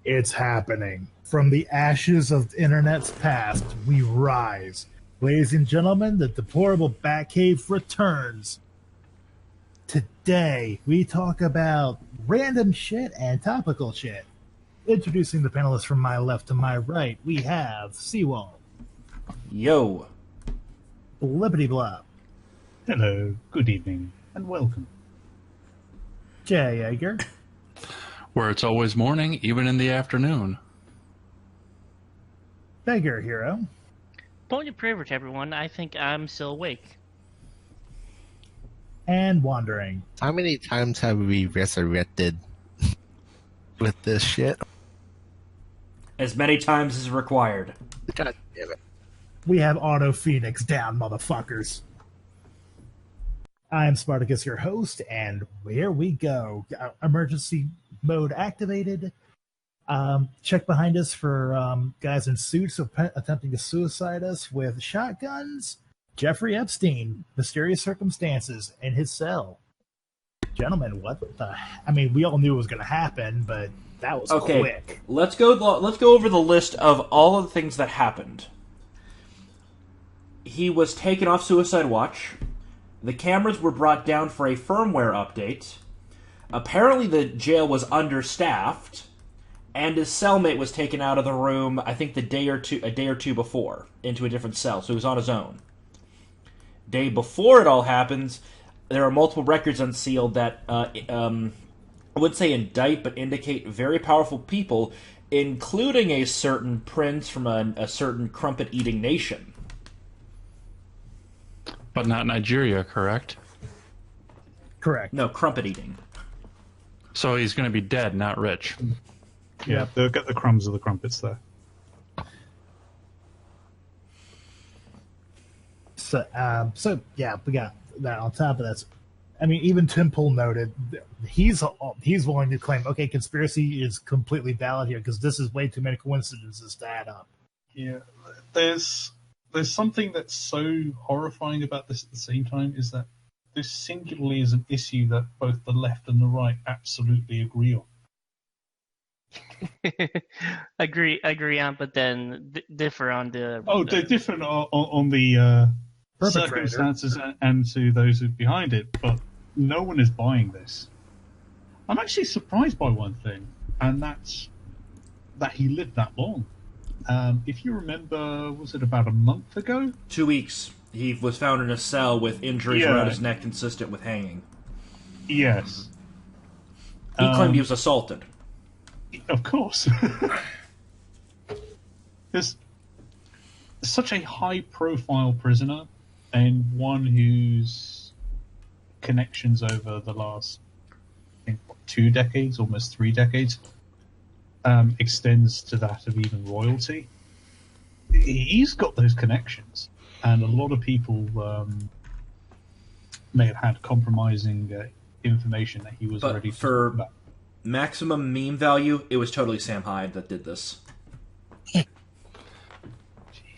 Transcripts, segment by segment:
It's happening. From the ashes of the internet's past, we rise. Ladies and gentlemen, the Deplorable Batcave returns. Today, we talk about random shit and topical shit. Introducing the panelists from my left to my right, we have Seawall, Yo. Blippity Blop, Hello, good evening, and welcome. Jay Yeager, Where it's always morning, even in the afternoon. Beggar Hero, Point of privilege, everyone. I think I'm still awake. and Wandering. How many times have we resurrected with this shit? As many times as required. God damn it. We have Auto Phoenix down, motherfuckers. I'm Spartacus, your host, and here we go. Emergency mode activated. Check behind us for guys in suits attempting to suicide us with shotguns. Jeffrey Epstein, mysterious circumstances in his cell. Gentlemen, what the... I mean, we all knew it was going to happen, but that was quick. Let's go over the list of all of the things that happened. He was taken off suicide watch. The cameras were brought down for a firmware update. Apparently the jail was understaffed, and his cellmate was taken out of the room, I think a day or two before, into a different cell, so he was on his own. Day before it all happens, there are multiple records unsealed that I wouldn't say indict, but indicate very powerful people, including a certain prince from a certain crumpet-eating nation. But not Nigeria, correct? Correct. No, crumpet-eating. So he's going to be dead, not rich. Yeah, they'll get the crumbs of the crumpets there. So yeah, we got that. On top of that, I mean, even Tim Pool noted he's willing to claim, okay, conspiracy is completely valid here because this is way too many coincidences to add up. Yeah, there's something that's so horrifying about this at the same time is that this singularly is an issue that both the left and the right absolutely agree on. agree on, but then differ on the. They're different on the Perpetrator. circumstances and to those who are behind it, but no one is buying this. I'm actually surprised by one thing, and that's that he lived that long. If you remember, was it about a month ago? 2 weeks. He was found in a cell with injuries around his neck consistent with hanging. Yes. He claimed he was assaulted. Of course. There's such a high-profile prisoner, and one whose connections over the last, I think, 2 decades, almost 3 decades, extends to that of even royalty. He's got those connections, and a lot of people may have had compromising information that he was But ready to for talk about. maximum meme value, it was totally Sam Hyde that did this.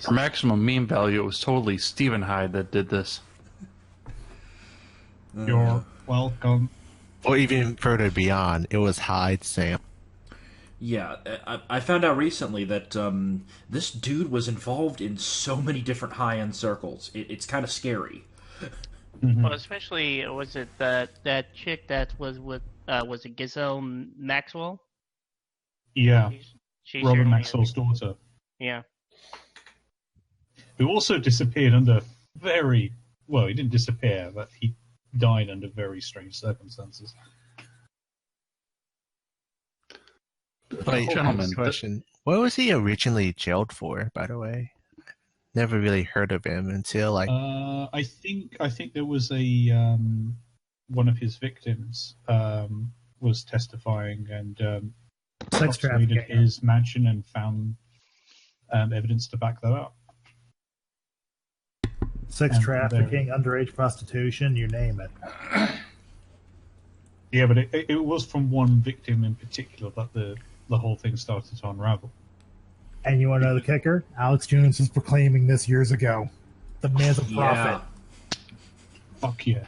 For maximum meme value, it was totally Stephen Hyde that did this. You're welcome. Or even further beyond, it was Hyde Sam. Yeah, I found out recently that this dude was involved in so many different high-end circles. It's kind of scary. Mm-hmm. Well, especially was it that chick that was with was it Gizelle Maxwell? Yeah, She's Robert certainly- Maxwell's daughter, Yeah. who also disappeared under very... Well, he didn't disappear, but he died under very strange circumstances. Wait, Gentlemen, question. What was he originally jailed for, by the way? Never really heard of him until, like... I think there was a... one of his victims was testifying and Sex raided trafficking. his mansion and found evidence to back that up. Sex And trafficking, underage prostitution, you name it. Yeah, but it was from one victim in particular that the whole thing started to unravel. And you want to know the kicker? Alex Jones was proclaiming this years ago. The man's a prophet. Yeah. Fuck yeah.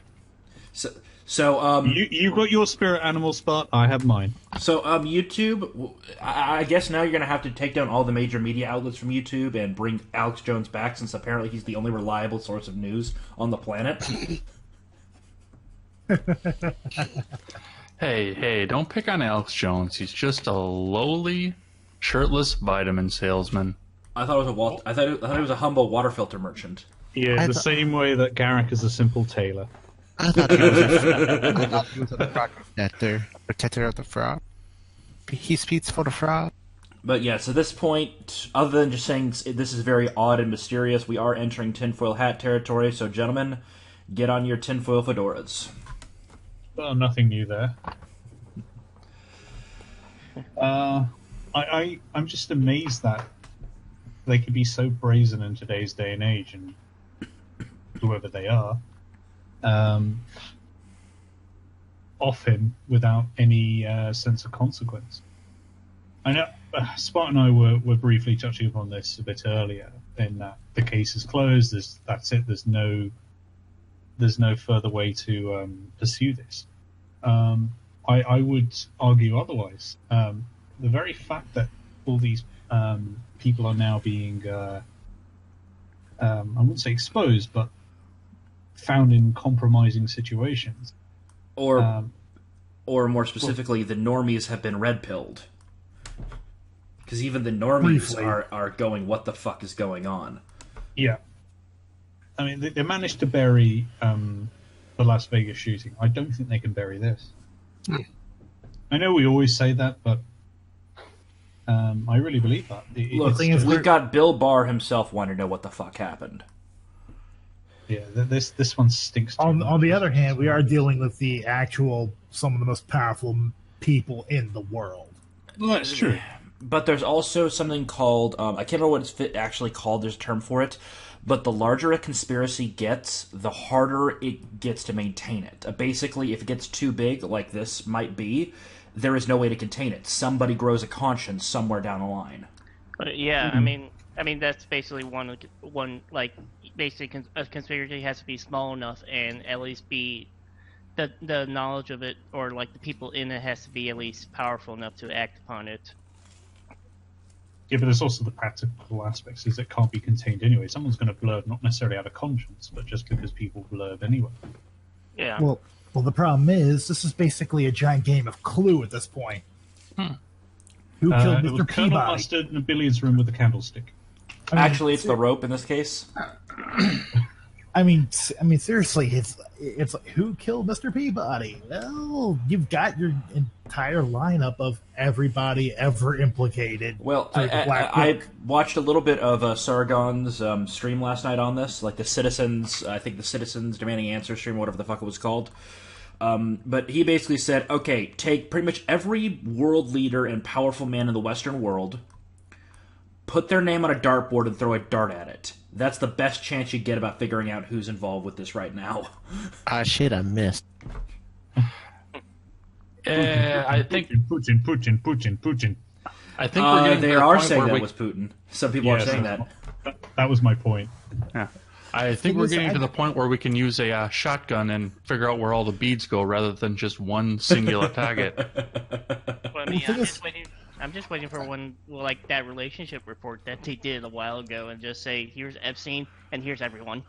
So, You got your spirit animal spot. I have mine. So, YouTube, I guess now you're going to have to take down all the major media outlets from YouTube and bring Alex Jones back, since apparently he's the only reliable source of news on the planet. Hey, don't pick on Alex Jones. He's just a lowly, shirtless vitamin salesman. I thought it was I thought it was a humble water filter merchant. Yeah, the same way that Garrick is a simple tailor. I thought he was a frog protector of the frog. He speaks for the frog. But yeah, so this point, other than just saying this is very odd and mysterious, we are entering tinfoil hat territory. So, gentlemen, get on your tinfoil fedoras. Well, nothing new there. I'm just amazed that they could be so brazen in today's day and age, and whoever they are, off him without any sense of consequence. I know Spot and I were briefly touching upon this a bit earlier, in that the case is closed. That's it. There's no further way to pursue this. I would argue otherwise. The very fact that all these people are now being, I wouldn't say exposed, but found in compromising situations. Or more specifically, the normies have been red-pilled. Because even the normies are going, what the fuck is going on? Yeah. I mean, they managed to bury the Las Vegas shooting. I don't think they can bury this. I know we always say that, but I really believe that. Look, we've got Bill Barr himself wanting to know what the fuck happened. Yeah, this one stinks. On the other hand, we are dealing with some of the most powerful people in the world. Well, that's true. But there's also something called, I can't remember what it's actually called, there's a term for it, but the larger a conspiracy gets, the harder it gets to maintain it. Basically, if it gets too big, like this might be, there is no way to contain it. Somebody grows a conscience somewhere down the line. Yeah, mm-hmm. I mean that's basically one like basically a conspiracy has to be small enough and at least be the knowledge of it, or like the people in it, has to be at least powerful enough to act upon it. Yeah, but there's also the practical aspects, is it can't be contained anyway. Someone's going to blurb, not necessarily out of conscience, but just because people blurb anyway. Yeah. Well, the problem is, this is basically a giant game of Clue at this point. Who killed Mr. It was Colonel Peabody? Mustard in a billiards room with a candlestick. Actually, it's the rope in this case. I mean, seriously, it's like, who killed Mr. Peabody? Well, you've got your entire lineup of everybody ever implicated. Well, I watched a little bit of Sargon's stream last night on this, like the Citizens, I think the Citizens Demanding Answers stream, whatever the fuck it was called. But he basically said, okay, take pretty much every world leader and powerful man in the Western world, put their name on a dartboard and throw a dart at it. That's the best chance you get about figuring out who's involved with this right now. Shit, I missed. I think Putin. I think we're getting they to the are point saying where that we... was Putin. Some people are saying that. That was my point. Yeah. I think we're getting to the point where we can use a shotgun and figure out where all the beads go rather than just one singular target. Well, I mean, I'm just waiting for that relationship report that they did a while ago, and just say, here's Epstein and here's everyone.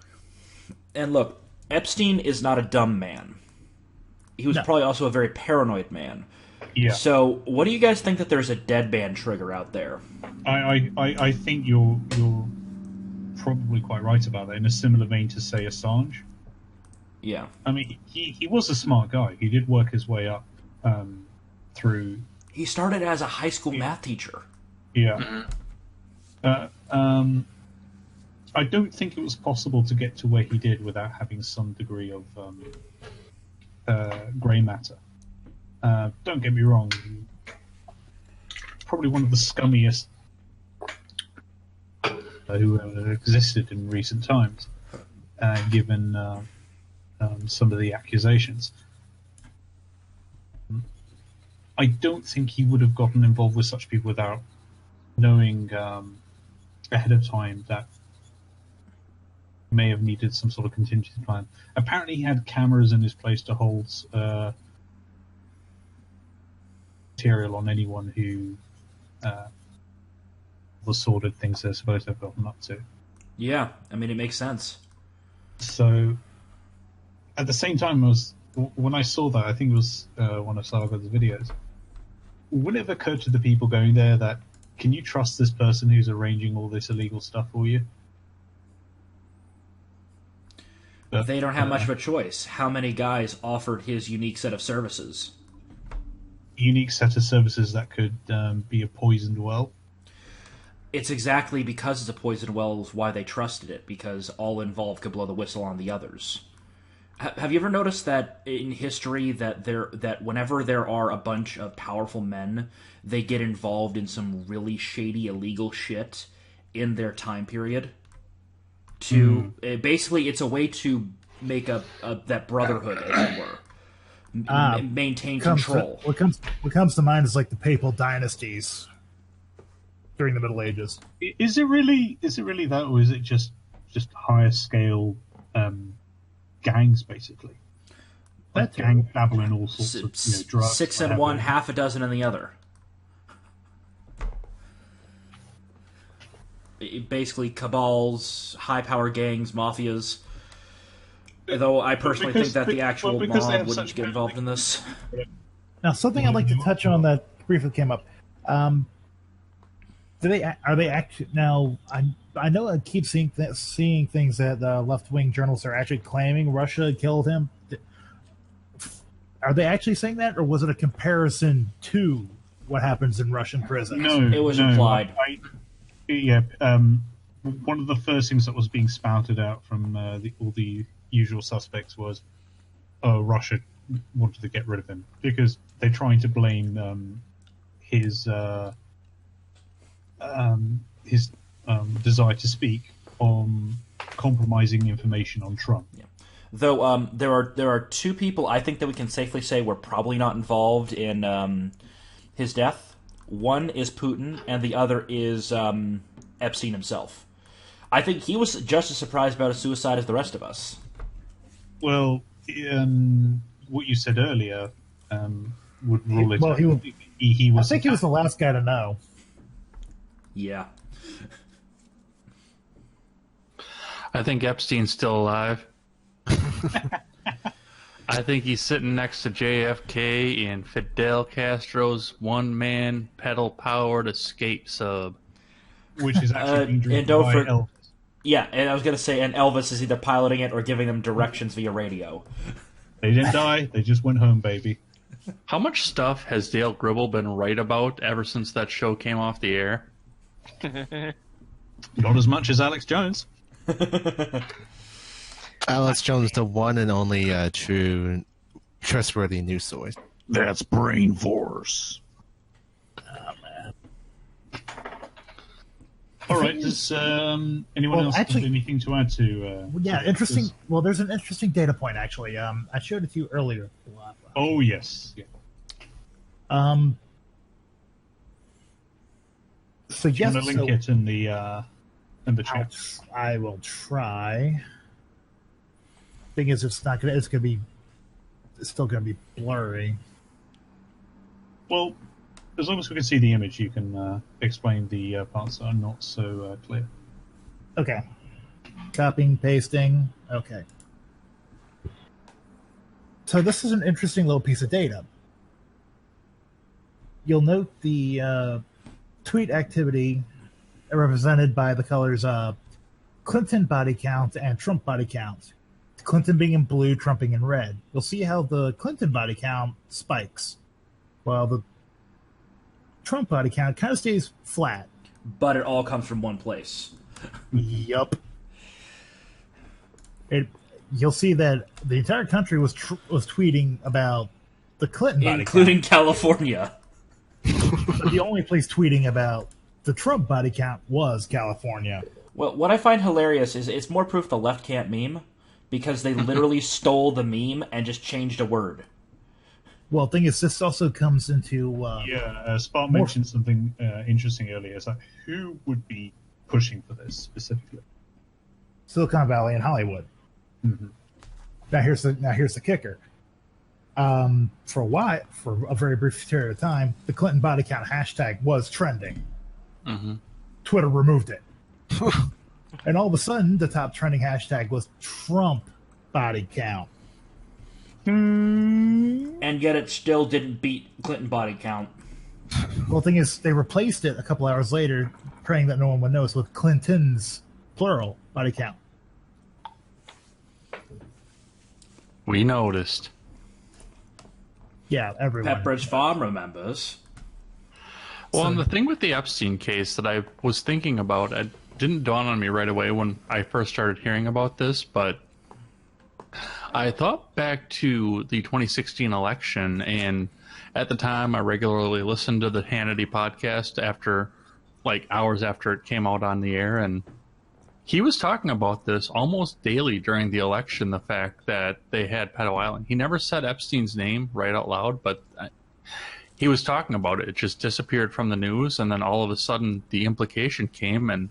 And look, Epstein is not a dumb man. He was probably also a very paranoid man. Yeah. So, what do you guys think that there's a dead man trigger out there? I think you're probably quite right about that, in a similar vein to, say, Assange. Yeah. I mean, he was a smart guy. He did work his way up through... He started as a high school math teacher. Yeah. I don't think it was possible to get to where he did without having some degree of grey matter. Don't get me wrong. Probably one of the scummiest who existed in recent times, given some of the accusations. I don't think he would have gotten involved with such people without knowing ahead of time that may have needed some sort of contingency plan. Apparently, he had cameras in his place to hold material on anyone who the sordid things they're supposed to have gotten up to. Yeah, I mean, it makes sense. So, at the same time, when I saw that, I think it was one of Sargon's videos, would it have occurred to the people going there that, can you trust this person who's arranging all this illegal stuff for you? But, They don't have much of a choice. How many guys offered his unique set of services? Unique set of services that could be a poisoned well. It's exactly because it's a poisoned well is why they trusted it, because all involved could blow the whistle on the others. Have you ever noticed that in history that whenever there are a bunch of powerful men, they get involved in some really shady illegal shit in their time period? Basically, it's a way to make that brotherhood, as it were, maintain control. What comes to mind is like the papal dynasties during the Middle Ages. Is it really that, or is it just higher scale gangs, basically? Like gang dabbling all sorts of drugs. 6 in one, half a dozen in the other. Basically, cabals, high-power gangs, mafias. Though I personally think that the actual mob wouldn't get involved in this. Now, something I'd like to touch on that briefly came up. Are they actually now? I know I keep seeing things that left-wing journalists are actually claiming Russia killed him. Are they actually saying that, or was it a comparison to what happens in Russian prisons? No, it was implied. One of the first things that was being spouted out from all the usual suspects was, Russia wanted to get rid of him because they're trying to blame his desire to speak on compromising information on Trump. Yeah. Though there are two people I think that we can safely say were probably not involved in his death. One is Putin, and the other is Epstein himself. I think he was just as surprised about his suicide as the rest of us. Well, what you said earlier would rule it. Well, he was. I think he was the last guy to know. Yeah. I think Epstein's still alive. I think he's sitting next to JFK in Fidel Castro's one-man pedal-powered escape sub. Which is actually being driven by Elvis. Yeah, and I was going to say, and Elvis is either piloting it or giving them directions via radio. They didn't die, they just went home, baby. How much stuff has Dale Gribble been right about ever since that show came off the air? Not as much as Alex Jones. Alex Jones, the one and only true, trustworthy news source. That's Brain Force. All right. Does anyone else have anything to add to? Interesting. Well, there's an interesting data point actually. I showed it to you earlier. Oh yes. Yeah. So do you want to link it in the chat? I will try. Thing is, it's still gonna be blurry. Well, as long as we can see the image, you can explain the parts that are not so clear. Okay. Copying, pasting. Okay. So this is an interesting little piece of data. You'll note the tweet activity represented by the colors Clinton body count and Trump body count. Clinton being in blue, Trump being in red. You'll see how the Clinton body count spikes, while the Trump body count kind of stays flat. But it all comes from one place. Yup. You'll see that the entire country was tweeting about the Clinton body including count. California. But the only place tweeting about the Trump body count was California. Well, what I find hilarious is it's more proof the left can't meme, because they literally stole the meme and just changed a word. Well, the thing is, this also comes into... Spark mentioned something interesting earlier. It's like, who would be pushing for this specifically? Silicon Valley and Hollywood. Mm-hmm. Now here's the kicker. For a very brief period of time, the Clinton body count hashtag was trending. Mm-hmm. Twitter removed it. And all of a sudden, the top trending hashtag was Trump body count. And yet it still didn't beat Clinton body count. Well, the thing is, they replaced it a couple hours later, praying that no one would notice, with Clinton's, plural, body count. We noticed. Yeah, everyone. Pepperidge Farm remembers. Well, and the thing with the Epstein case that I was thinking about, it didn't dawn on me right away when I first started hearing about this, but I thought back to the 2016 election, and at the time I regularly listened to the Hannity podcast hours after it came out on the air, and he was talking about this almost daily during the election, the fact that they had Pedo Island. He never said Epstein's name right out loud, but he was talking about it. It just disappeared from the news, and then all of a sudden the implication came, and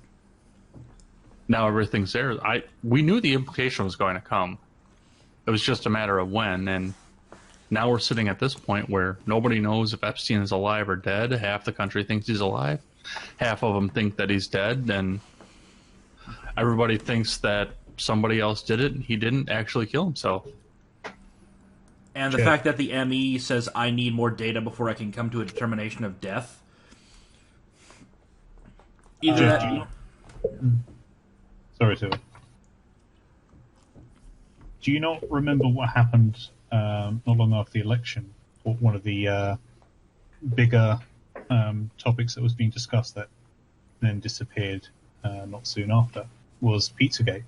now everything's there. We knew the implication was going to come. It was just a matter of when, and now we're sitting at this point where nobody knows if Epstein is alive or dead. Half the country thinks he's alive. Half of them think that he's dead, and everybody thinks that somebody else did it, and he didn't actually kill himself. And the fact that the ME says, I need more data before I can come to a determination of death. Either that... Sorry, Silver. Do you not remember what happened not long after the election? Or one of the bigger topics that was being discussed that then disappeared not soon after was Pizzagate.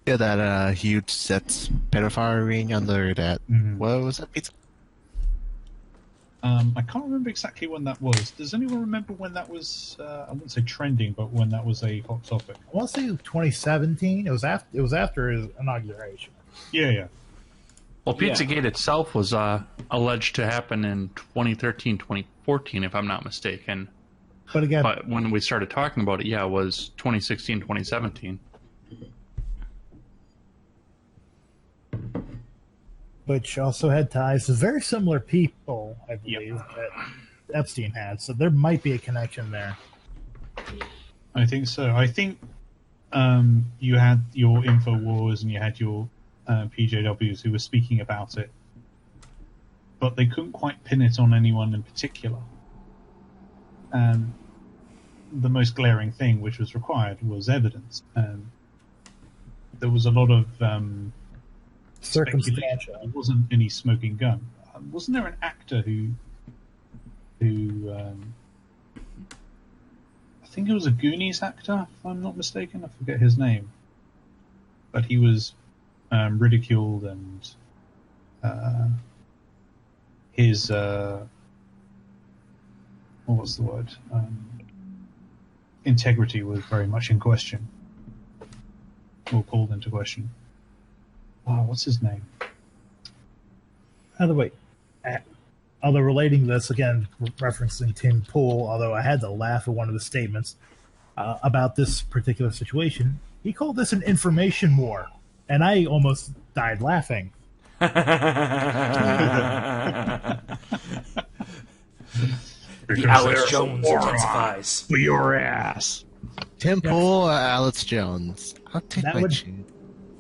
Yeah, that huge set pedophile ring under that. What was that pizza? I can't remember exactly when that was. Does anyone remember when that was? I wouldn't say trending, but when that was a hot topic. I want to say 2017. It was after his inauguration. Yeah. Well, Pizzagate itself was alleged to happen in 2013, 2014, if I'm not mistaken. But again, when we started talking about it, it was 2016, 2017. Which also had ties to very similar people, I believe, that Epstein had. So there might be a connection there. I think so. I think you had your InfoWars and you had your PJWs who were speaking about it, but they couldn't quite pin it on anyone in particular. And the most glaring thing which was required was evidence. And there was a lot of circumstantial. It wasn't any smoking gun. Wasn't there an actor who I think it was a Goonies actor, if I'm not mistaken. I forget his name, but he was ridiculed, and his what was the word? Integrity was very much in question, or called into question. Oh, what's his name? By the way, although relating this, again, referencing Tim Pool, although I had to laugh at one of the statements about this particular situation, he called this an information war, and I almost died laughing. The Alex Jones intensifies. For your ass. Tim Pool, Alex Jones. I'll take That my would- chin.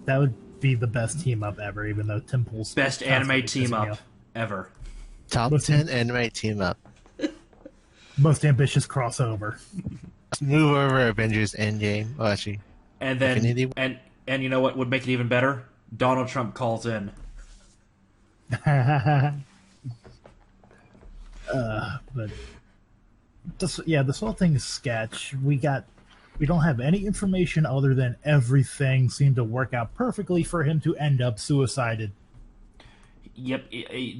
That would be the best team up ever, even though Tim Pool's Best anime team up ever. Top Listen. 10 anime team up. Most ambitious crossover. Let's move over Avengers Endgame. Oh, actually, And then Infinity- and you know what would make it even better? Donald Trump calls in. But this whole thing is sketch. We don't have any information other than everything seemed to work out perfectly for him to end up suicided. Yep.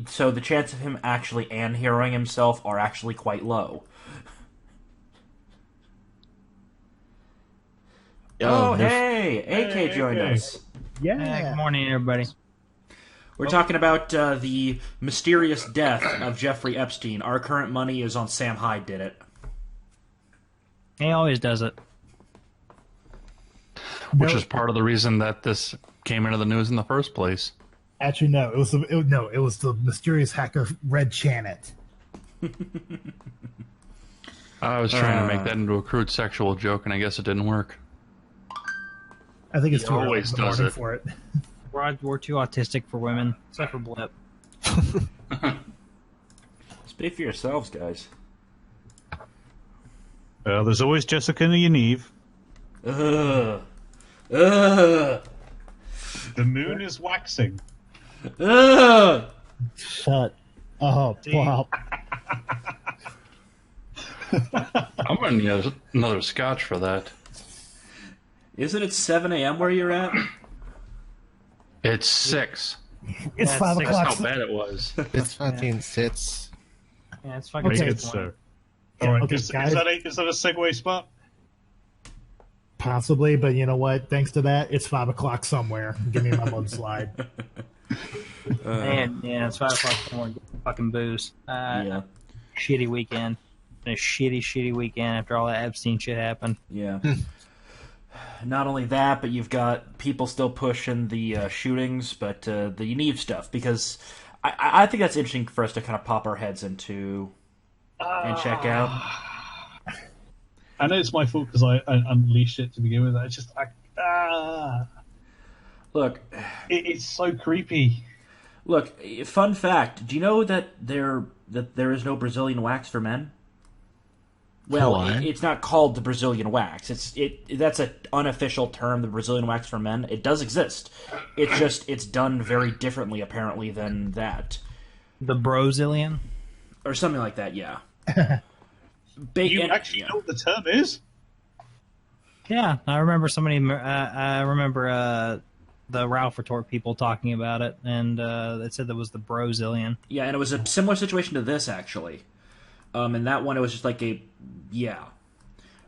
So the chance of him actually annihilating himself are actually quite low. Hey! AK joined us. Yeah. Good morning, everybody. We're talking about the mysterious death of Jeffrey Epstein. Our current money is on Sam Hyde did it. He always does it. Which is part of the reason that this came into the news in the first place. Actually, no. It was the mysterious hacker Red Chanet. I was trying to make that into a crude sexual joke, and I guess it didn't work. I think it's He too early always in the does morning it. for it. We're too autistic for women, except for Blip. Speak for yourselves, guys. Well, there's always Jessica and Yaniv. Ugh. The moon is waxing. Ugh. Shut up, Bob. I'm going to need another scotch for that. Isn't it 7 a.m. where you're at? It's 6. It's Yeah, 5 it's o'clock. That's how bad it was. It's fucking sits. Yeah, it's fucking Okay. Very good, six sir. Yeah, All right, okay, is guys. that a segue spot? Possibly, but you know what? Thanks to that, it's 5 o'clock somewhere. Give me my mudslide. Man, yeah, it's 5 o'clock somewhere. Get fucking booze. Yeah. Shitty weekend. Been a shitty weekend after all that Epstein shit happened. Yeah. Not only that, but you've got people still pushing the shootings, but the Yaniv stuff, because I think that's interesting for us to kind of pop our heads into and check out. I know it's my fault because I unleashed it to begin with. Look, It's so creepy. look. Fun fact: do you know that there is no Brazilian wax for men? Well, What? it's not called the Brazilian wax. That's an unofficial term, the Brazilian wax for men. It does exist. It's done very differently apparently than that, The Brozillion? or something like that. Yeah. You actually know what the term is? Yeah, I remember I remember the Ralph Retort people talking about it, and they said that was the Brozillion. Yeah, and it was a similar situation to this actually. And that one, it was just like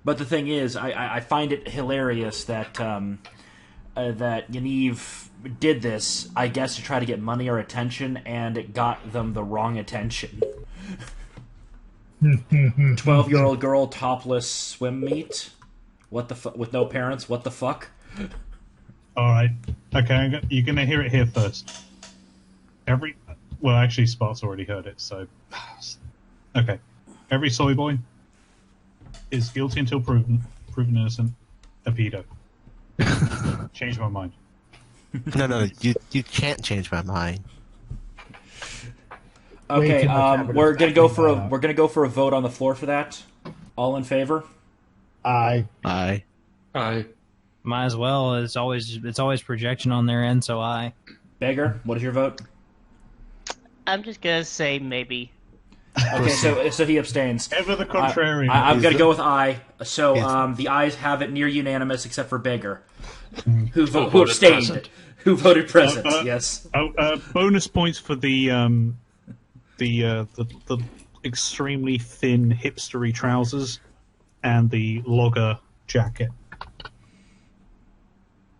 But the thing is, I find it hilarious that that Yaniv did this, I guess, to try to get money or attention, and it got them the wrong attention. 12-year-old girl topless swim meet. What the with no parents? What the fuck? All right. Okay, you're going to hear it here first. Well, actually, Spark's already heard it, so... Okay. Every soy boy is guilty until proven innocent. A pedo. Change my mind. No, you can't change my mind. Okay, too much we're gonna go for evidence we're gonna go for a vote on the floor for that. All in favor? I I Might as well. It's always projection on their end, so Beggar, what is your vote? I'm just gonna say maybe. Okay, so he abstains. Ever the contrarian. I'm gonna go with I. So the ayes have it near unanimous, except for Beggar, who voted abstained, present. who voted present. Yes. Bonus points for the extremely thin hipstery trousers and the logger jacket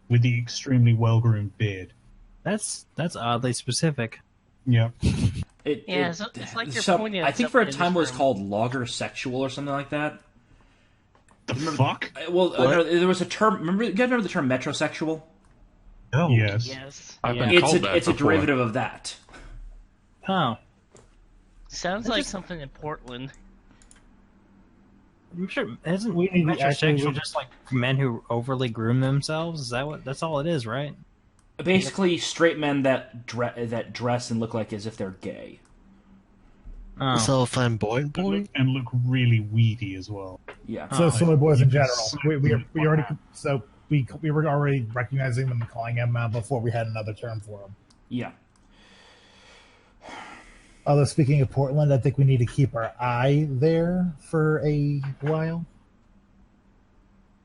with the extremely well-groomed beard. that's oddly specific. Yeah. It's like you're pointing at I think for a something in time it was this room. called logger sexual or something like that. The fuck? Well, no, there was a term. You guys remember the term metrosexual? Oh. Yes. Yes. I've Yeah. been called that It's a before. derivative of that. Oh, Sounds like something in Portland. I'm sure isn't We need to actually- metrosexual just like men who overly groom themselves? Is that what? That's all it is, right? Basically, straight men that dress and look like as if they're gay. Oh. So flamboyant boy. And look really weedy as well. Yeah. so soy boys in general. So We already we were already recognizing them and calling them before we had another term for them. Yeah. Although speaking of Portland, I think we need to keep our eye there for a while.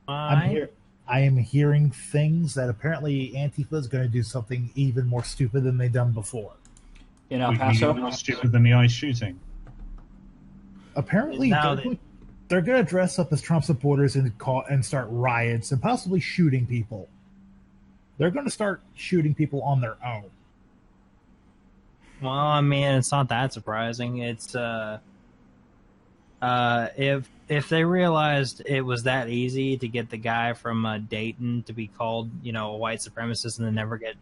I am hearing things that apparently Antifa is going to do something even more stupid than they've done before. In El We'd be Paso. more stupid than the ice shooting. Apparently, Now they're going to dress up as Trump supporters and start riots and possibly shooting people. They're going to start shooting people on their own. Well, I mean, it's not that surprising. It's If they realized it was that easy to get the guy from Dayton to be called, a white supremacist and then never get,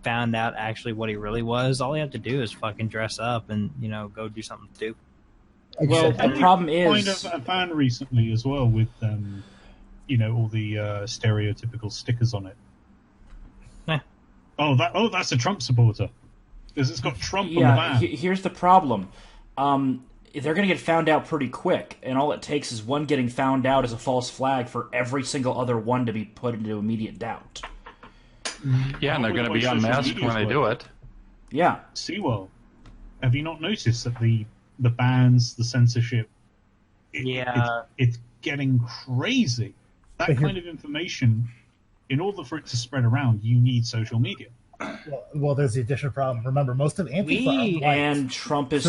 found out actually what he really was, all you have to do is fucking dress up and, go do something stupid. Well, the problem Kind is... of a fan recently as well with, all the stereotypical stickers on it. Eh. Oh, that's a Trump supporter. Because it's got Trump on the Yeah, van. here's the problem. They're going to get found out pretty quick, and all it takes is one getting found out as a false flag for every single other one to be put into immediate doubt. Yeah, and they're going to be unmasked when they do it. Yeah. Seawell, have you not noticed that the bans, the censorship, it's getting crazy. That kind of information, in order for it to spread around, you need social media. Well, there's the additional problem. Remember, most of Antifa are white. And Trump is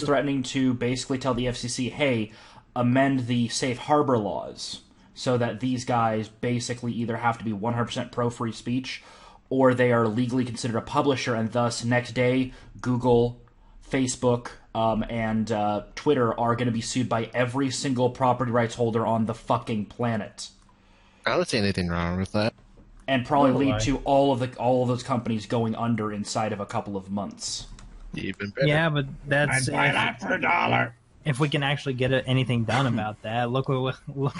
threatening to basically tell the FCC, hey, amend the safe harbor laws so that these guys basically either have to be 100% pro-free speech or they are legally considered a publisher, and thus next day Google, Facebook, and Twitter are going to be sued by every single property rights holder on the fucking planet. I don't see anything wrong with that. And probably lead to all of those companies going under inside of a couple of months. Even better. Yeah, but that's I'd buy that for $1. if we can actually get anything done about that. Look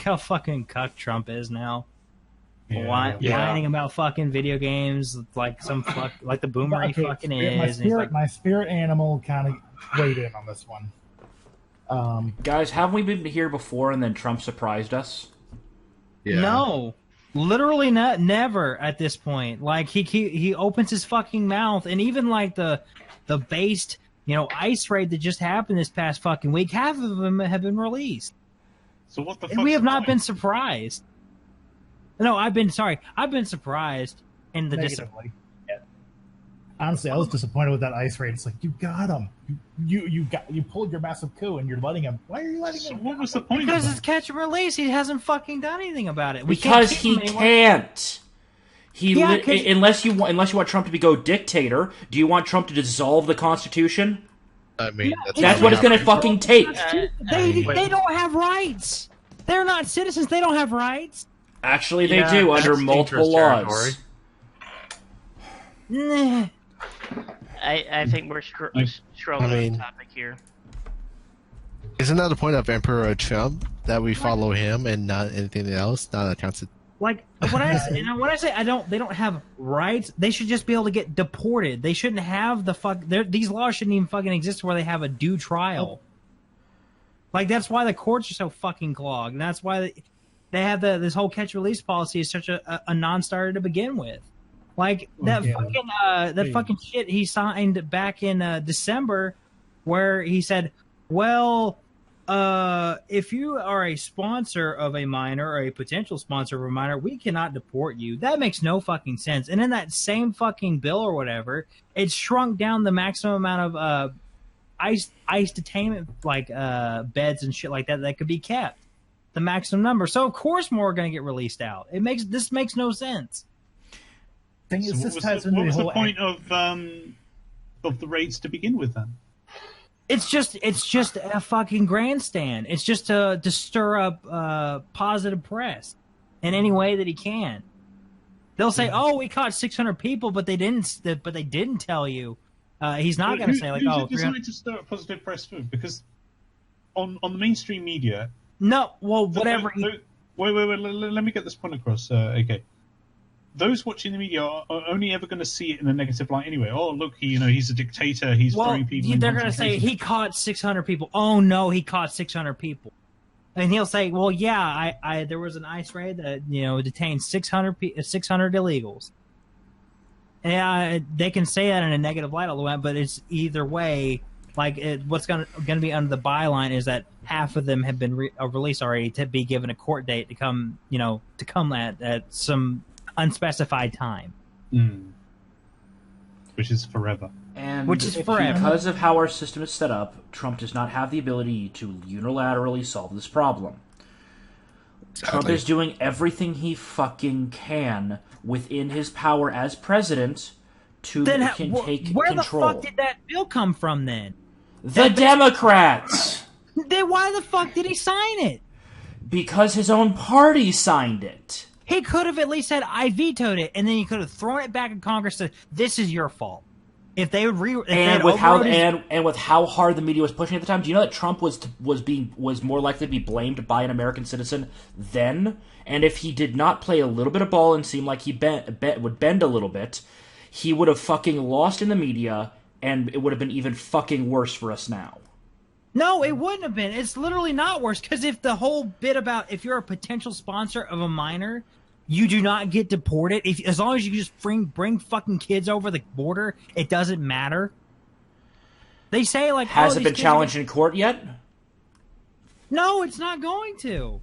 how fucking cuck Trump is now. Whining about fucking video games like like the boomer he fucking is. My spirit animal kind of weighed in on this one. Guys, haven't we been here before and then Trump surprised us? Yeah. No. Literally never at this point. Like he opens his fucking mouth, and even like the based ice raid that just happened this past fucking week, half of them have been released. So what the fuck? And we have not been surprised. No, I've been surprised in the Negatively. Honestly, I was disappointed with that ice raid. It's like, you got him. You pulled your massive coup and you're letting him. Why are you letting him? What was the point? Because it's catch and release. He hasn't fucking done anything about it. Because he can't. Unless you want Trump to go dictator. Do you want Trump to dissolve the Constitution? I mean, that's what it's going to fucking take. They don't have rights. They're not citizens. They don't have rights. Actually, they do under multiple laws. Nah. I think we're struggling the topic here. Isn't that the point of Emperor Trump, that we follow him and not anything else, not a constitution? Like when I say they don't have rights. They should just be able to get deported. They shouldn't have these laws shouldn't even fucking exist where they have a due trial. Like that's why the courts are so fucking clogged. And that's why they have this whole catch release policy is such a non-starter to begin with. Like that fucking shit he signed back in December, where he said, "Well, if you are a sponsor of a minor or a potential sponsor of a minor, we cannot deport you." That makes no fucking sense. And in that same fucking bill or whatever, it shrunk down the maximum amount of ICE detainment beds and shit like that could be kept. The maximum number. So of course more are going to get released out. This makes no sense. Thing is, what was the point of the raids to begin with then? It's just a fucking grandstand. It's just to stir up positive press in any way that he can. They'll say, "Oh, we caught 600 people," but they didn't tell you. He's not going to say who's decided to stir up positive press for? Because on the mainstream media. No, well, whatever. Wait. Let me get this point across. Okay. Those watching the media are only ever going to see it in a negative light anyway. Oh, look, he's a dictator. He's throwing people. They're going to say he caught 600 people. Oh no, he caught 600 people, and he'll say, "Well, yeah, I there was an ICE raid that detained 600 illegals." And they can say that in a negative light all the way, but it's either way. What's going to be under the byline is that half of them have been released already to be given a court date to come at some unspecified time, which is forever. Because of how our system is set up, Trump does not have the ability to unilaterally solve this problem. Exactly. Trump is doing everything he fucking can within his power as president to take control. Where the fuck did that bill come from then? The Democrats! They Then why the fuck did he sign it? Because his own party signed it. He could have at least said, I vetoed it, and then he could have thrown it back in Congress and said, this is your fault. If they would with how hard the media was pushing at the time, do you know that Trump was more likely to be blamed by an American citizen then? And if he did not play a little bit of ball and seem like he would bend a little bit, he would have fucking lost in the media, and it would have been even fucking worse for us now. No, it wouldn't have been. It's literally not worse, because if the whole bit about if you're a potential sponsor of a minor, you do not get deported. As long as you just bring fucking kids over the border, it doesn't matter. They say like, has it been challenged in court yet? No, it's not going to.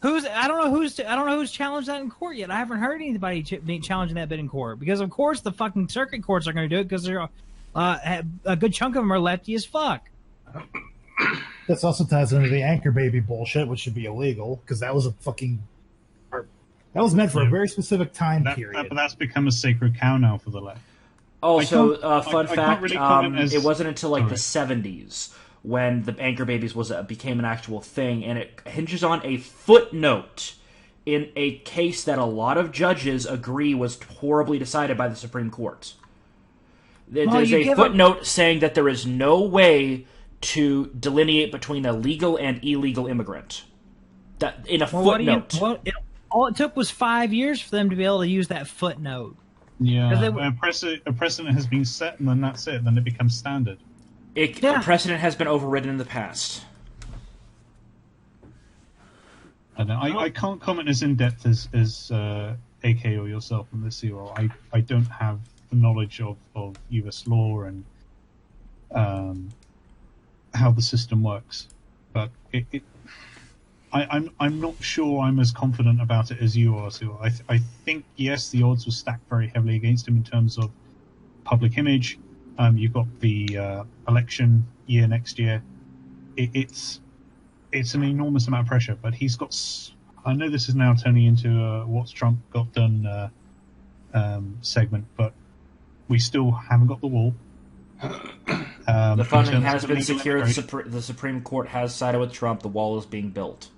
I don't know who's challenged that in court yet. I haven't heard anybody challenging that bit in court, because of course the fucking circuit courts are going to do it, because they're a good chunk of them are lefty as fuck. This also ties into the anchor baby bullshit, which should be illegal, because that was a fucking. That was meant for a very specific time period. But that's become a sacred cow now for the left. Also, fun fact, really it wasn't until like the 70s when the anchor babies became an actual thing, and it hinges on a footnote in a case that a lot of judges agree was horribly decided by the Supreme Court. There's a footnote saying that there is no way to delineate between a legal and illegal immigrant. That in a footnote. All it took was 5 years for them to be able to use that footnote. Yeah, a precedent has been set, and then that's it. Then it becomes standard. A precedent has been overridden in the past. I can't comment as in depth as AK or yourself on this, Zero. I don't have the knowledge of US law and how the system works, but I'm not sure I'm as confident about it as you are, Sue. I think, yes, the odds were stacked very heavily against him in terms of public image. You've got the election year next year. It's an enormous amount of pressure, but he's got... I know this is now turning into a What's Trump Got Done segment, but we still haven't got the wall. The funding has been secured. The Supreme Court has sided with Trump. The wall is being built.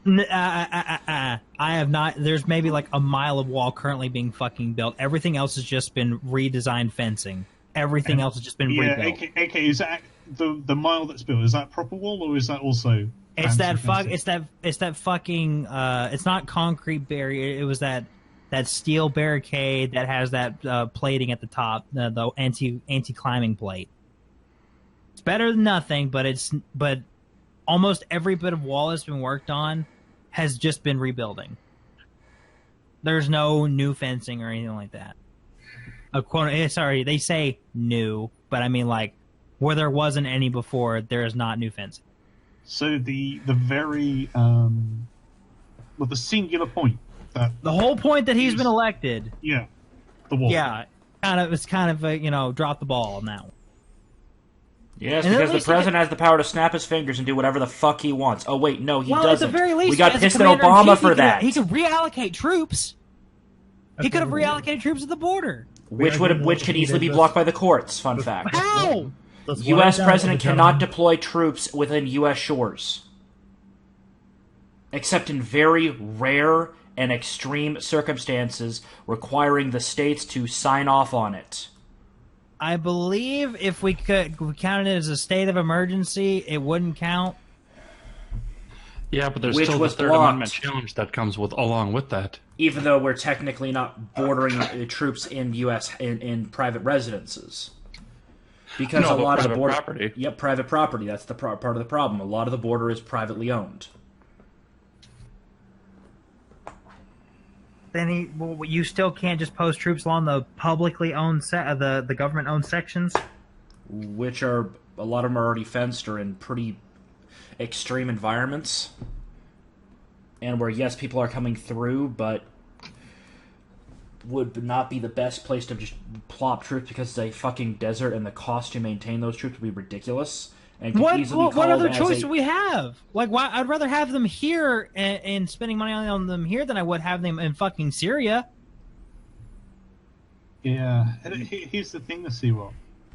I have not. There's maybe like a mile of wall currently being fucking built. Everything else has just been redesigned fencing. Everything else has just been rebuilt. AK, is that the mile that's built? Is that proper wall, or is that also? It's that fucking. It's not concrete barrier. It was that steel barricade that has that plating at the top, the anti climbing plate. It's better than nothing, but almost every bit of wall that's been worked on has just been rebuilding. There's no new fencing or anything like that. Sorry, they say new, but I mean like where there wasn't any before, there is not new fencing. So the very the singular point that the whole point that he's been elected. Yeah, the wall. Yeah, it's kind of drop the ball on that one. Yes, because the president has the power to snap his fingers and do whatever the fuck he wants. Oh wait, no, he doesn't. At the very least, we got pissed at Obama for that. He could reallocate troops. He could have reallocated troops at the border, which could easily be blocked by the courts. Fun fact: how? U.S. president cannot deploy troops within U.S. shores, except in very rare and extreme circumstances requiring the states to sign off on it. I believe if we counted it as a state of emergency, it wouldn't count. Yeah, but there's still the Third Amendment challenge that comes along with that. Even though we're technically not bordering troops in U.S. in private residences. Because a lot of the border... property. Yep, private property. That's the part of the problem. A lot of the border is privately owned. Then you still can't just post troops along the publicly owned the government owned sections, which are a lot of them are already fenced or in pretty extreme environments, and where yes, people are coming through, but would not be the best place to just plop troops because it's a fucking desert, and the cost to maintain those troops would be ridiculous. And what other choice do we have? Like, why? I'd rather have them here and spending money on them here than I would have them in fucking Syria. Yeah, here's the thing, Seawell.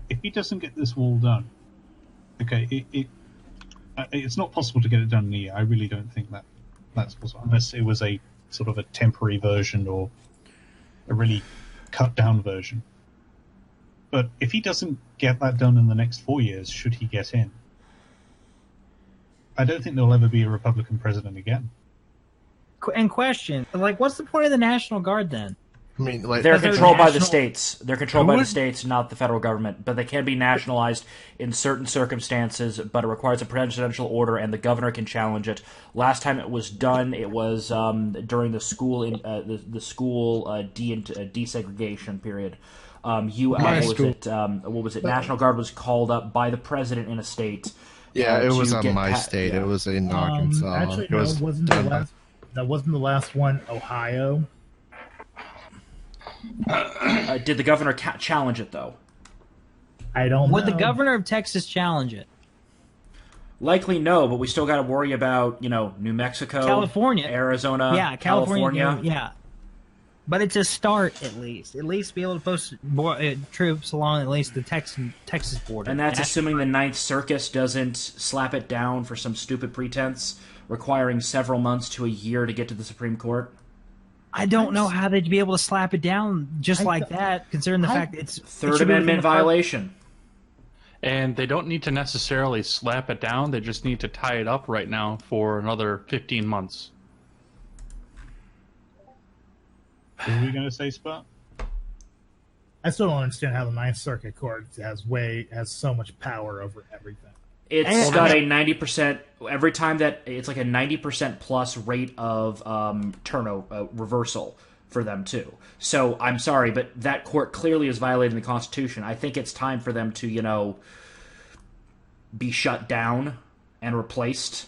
If he doesn't get this wall done, okay, It's not possible to get it done in a year. I really don't think that's possible, unless it was a sort of a temporary version or a really cut down version. But if he doesn't get that done in the next 4 years, should he get in, I don't think there'll ever be a Republican president again. And question, like, what's the point of the National Guard then? I mean, like, They're controlled by the national- states. They're controlled by the states, not the federal government. But they can be nationalized in certain circumstances, but it requires a presidential order, and the governor can challenge it. Last time it was done, it was during the school desegregation period. What was it? National Guard was called up by the president in a state. Yeah, it was on get my state. yeah. It was in Arkansas. Actually, It was that wasn't the last one. Ohio. Did the governor challenge it, though? I don't Would know. the governor of Texas challenge it? Likely no, but we still got to worry about, New Mexico, California, Arizona, yeah, California, yeah. But it's a start, at least. At least be able to post troops along at least the Texas border. And that's assuming the Ninth Circus doesn't slap it down for some stupid pretense, requiring several months to a year to get to the Supreme Court. I don't know how they'd be able to slap it down just like that, considering the fact it's Third Amendment violation. And they don't need to necessarily slap it down. They just need to tie it up right now for another 15 months. What were we going to say, Spot? I still don't understand how the Ninth Circuit Court has so much power over everything. It's got a 90%, every time that, it's like a 90% plus rate of reversal for them, too. So, I'm sorry, but that court clearly is violating the Constitution. I think it's time for them to, be shut down and replaced.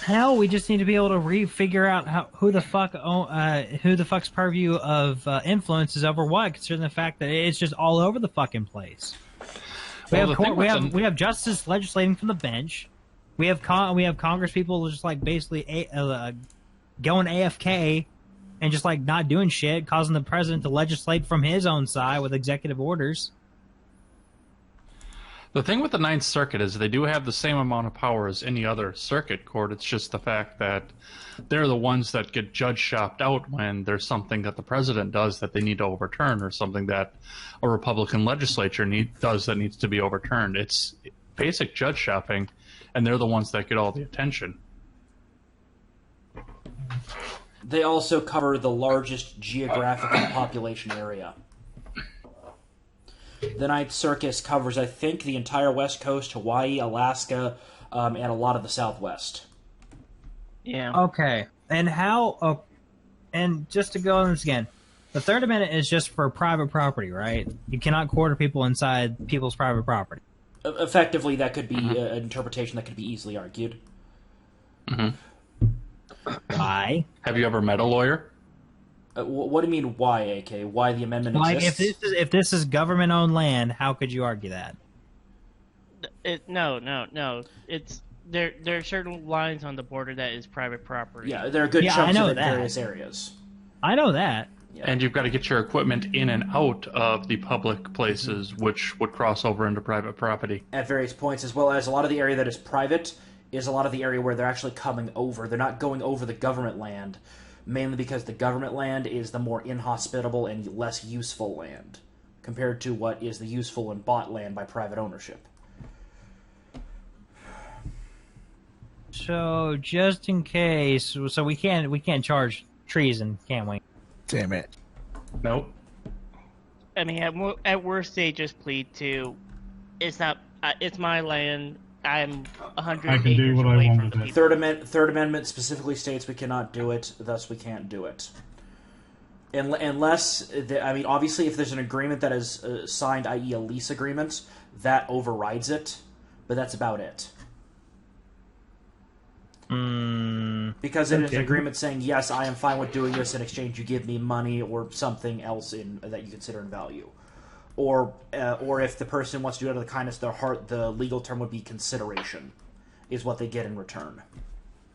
Hell, we just need to be able to figure out who the fuck's purview of influence is over what, considering the fact that it's just all over the fucking place. We have justice legislating from the bench. We have Congress people just like basically going AFK and just like not doing shit, causing the president to legislate from his own side with executive orders. The thing with the Ninth Circuit is they do have the same amount of power as any other circuit court. It's just the fact that they're the ones that get judge shopped out when there's something that the president does that they need to overturn, or something that a Republican legislature does that needs to be overturned. It's basic judge shopping, and they're the ones that get all the attention. They also cover the largest geographic and population area. The Ninth Circus covers, I think, the entire West Coast, Hawaii, Alaska, and a lot of the Southwest. Yeah. Okay. And how... and just to go on this again, the Third Amendment is just for private property, right? You cannot quarter people inside people's private property. Effectively, that could be an interpretation that could be easily argued. Mm-hmm. Why? Have you ever met a lawyer? What do you mean, why, AK? Why the amendment exists? If this is government-owned land, how could you argue that? No. It's there are certain lines on the border that is private property. Yeah, there are good chunks of it in various areas. I know that. Yeah. And you've got to get your equipment in and out of the public places, which would cross over into private property. At various points, as well as a lot of the area that is private is a lot of the area where they're actually coming over. They're not going over the government land, mainly because the government land is the more inhospitable and less useful land, compared to what is the useful and bought land by private ownership. So, just in case, so we can't charge treason, can we? Damn it. Nope. I mean, at worst, they just plead to, it's my land. I'm 100 I can do acres what I away want from the with it. people. Third Amendment specifically states we cannot do it, thus we can't do it. Unless, obviously if there's an agreement that is signed, i.e. a lease agreement, that overrides it, but that's about it. Because it is an agreement saying, yes, I am fine with doing this, in exchange you give me money or something else that you consider in value. Or if the person wants to do it out of the kindness of their heart, the legal term would be consideration, is what they get in return.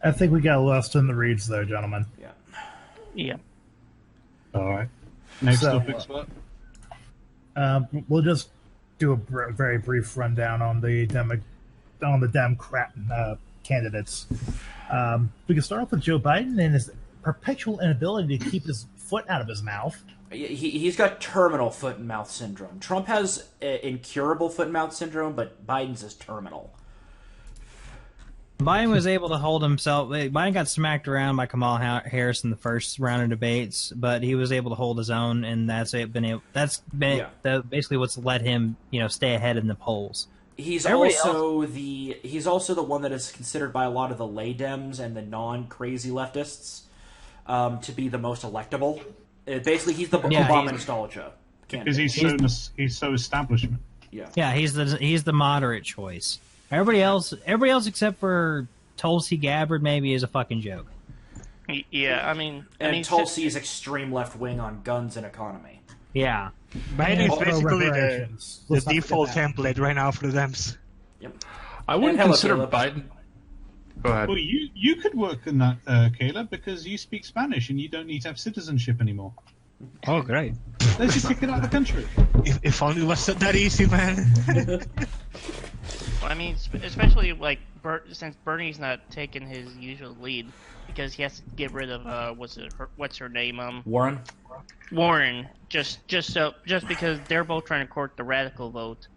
I think we got lost in the reeds, though, gentlemen. Yeah. All right. Next topic, Spot. We'll just do a very brief rundown on the on the Democrat candidates. We can start off with Joe Biden and his perpetual inability to keep his foot out of his mouth. He's got terminal foot and mouth syndrome. Trump has incurable foot and mouth syndrome, but Biden's is terminal. Biden was able to hold himself. Biden got smacked around by Kamala Harris in the first round of debates, but he was able to hold his own, and that's been basically what's let him, stay ahead in the polls. He's also the one that is considered by a lot of the lay Dems and the non-crazy leftists to be the most electable. Basically, he's the Obama nostalgia candidate. Because he's so establishment. Yeah, he's the moderate choice. Everybody else except for Tulsi Gabbard maybe is a fucking joke. Yeah, and Tulsi's extreme left wing on guns and economy. Yeah, Biden is basically the default template right now for the Dems. Yep. I wouldn't consider Biden. Go ahead. Well, you could work in that, Kayla, because you speak Spanish and you don't need to have citizenship anymore. Oh, great. Let's just kick it out of the country. If only it was that easy, man. Especially since Bernie's not taking his usual lead because he has to get rid of what's her name? Warren. Just because they're both trying to court the radical vote,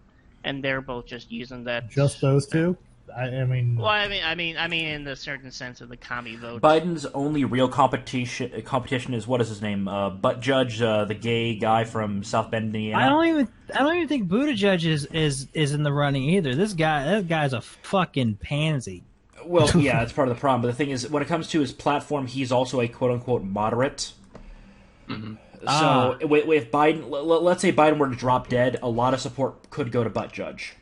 and they're both just using that. Just those two. I mean, in the certain sense of the commie vote. Biden's only real competition is what is his name? Butt Judge, the gay guy from South Bend, Indiana. I don't even think Buttigieg is in the running either. That guy's a fucking pansy. Well, yeah, that's part of the problem. But the thing is, when it comes to his platform, he's also a quote unquote moderate. Mm-hmm. So if Biden, let's say Biden were to drop dead, a lot of support could go to Butt Judge.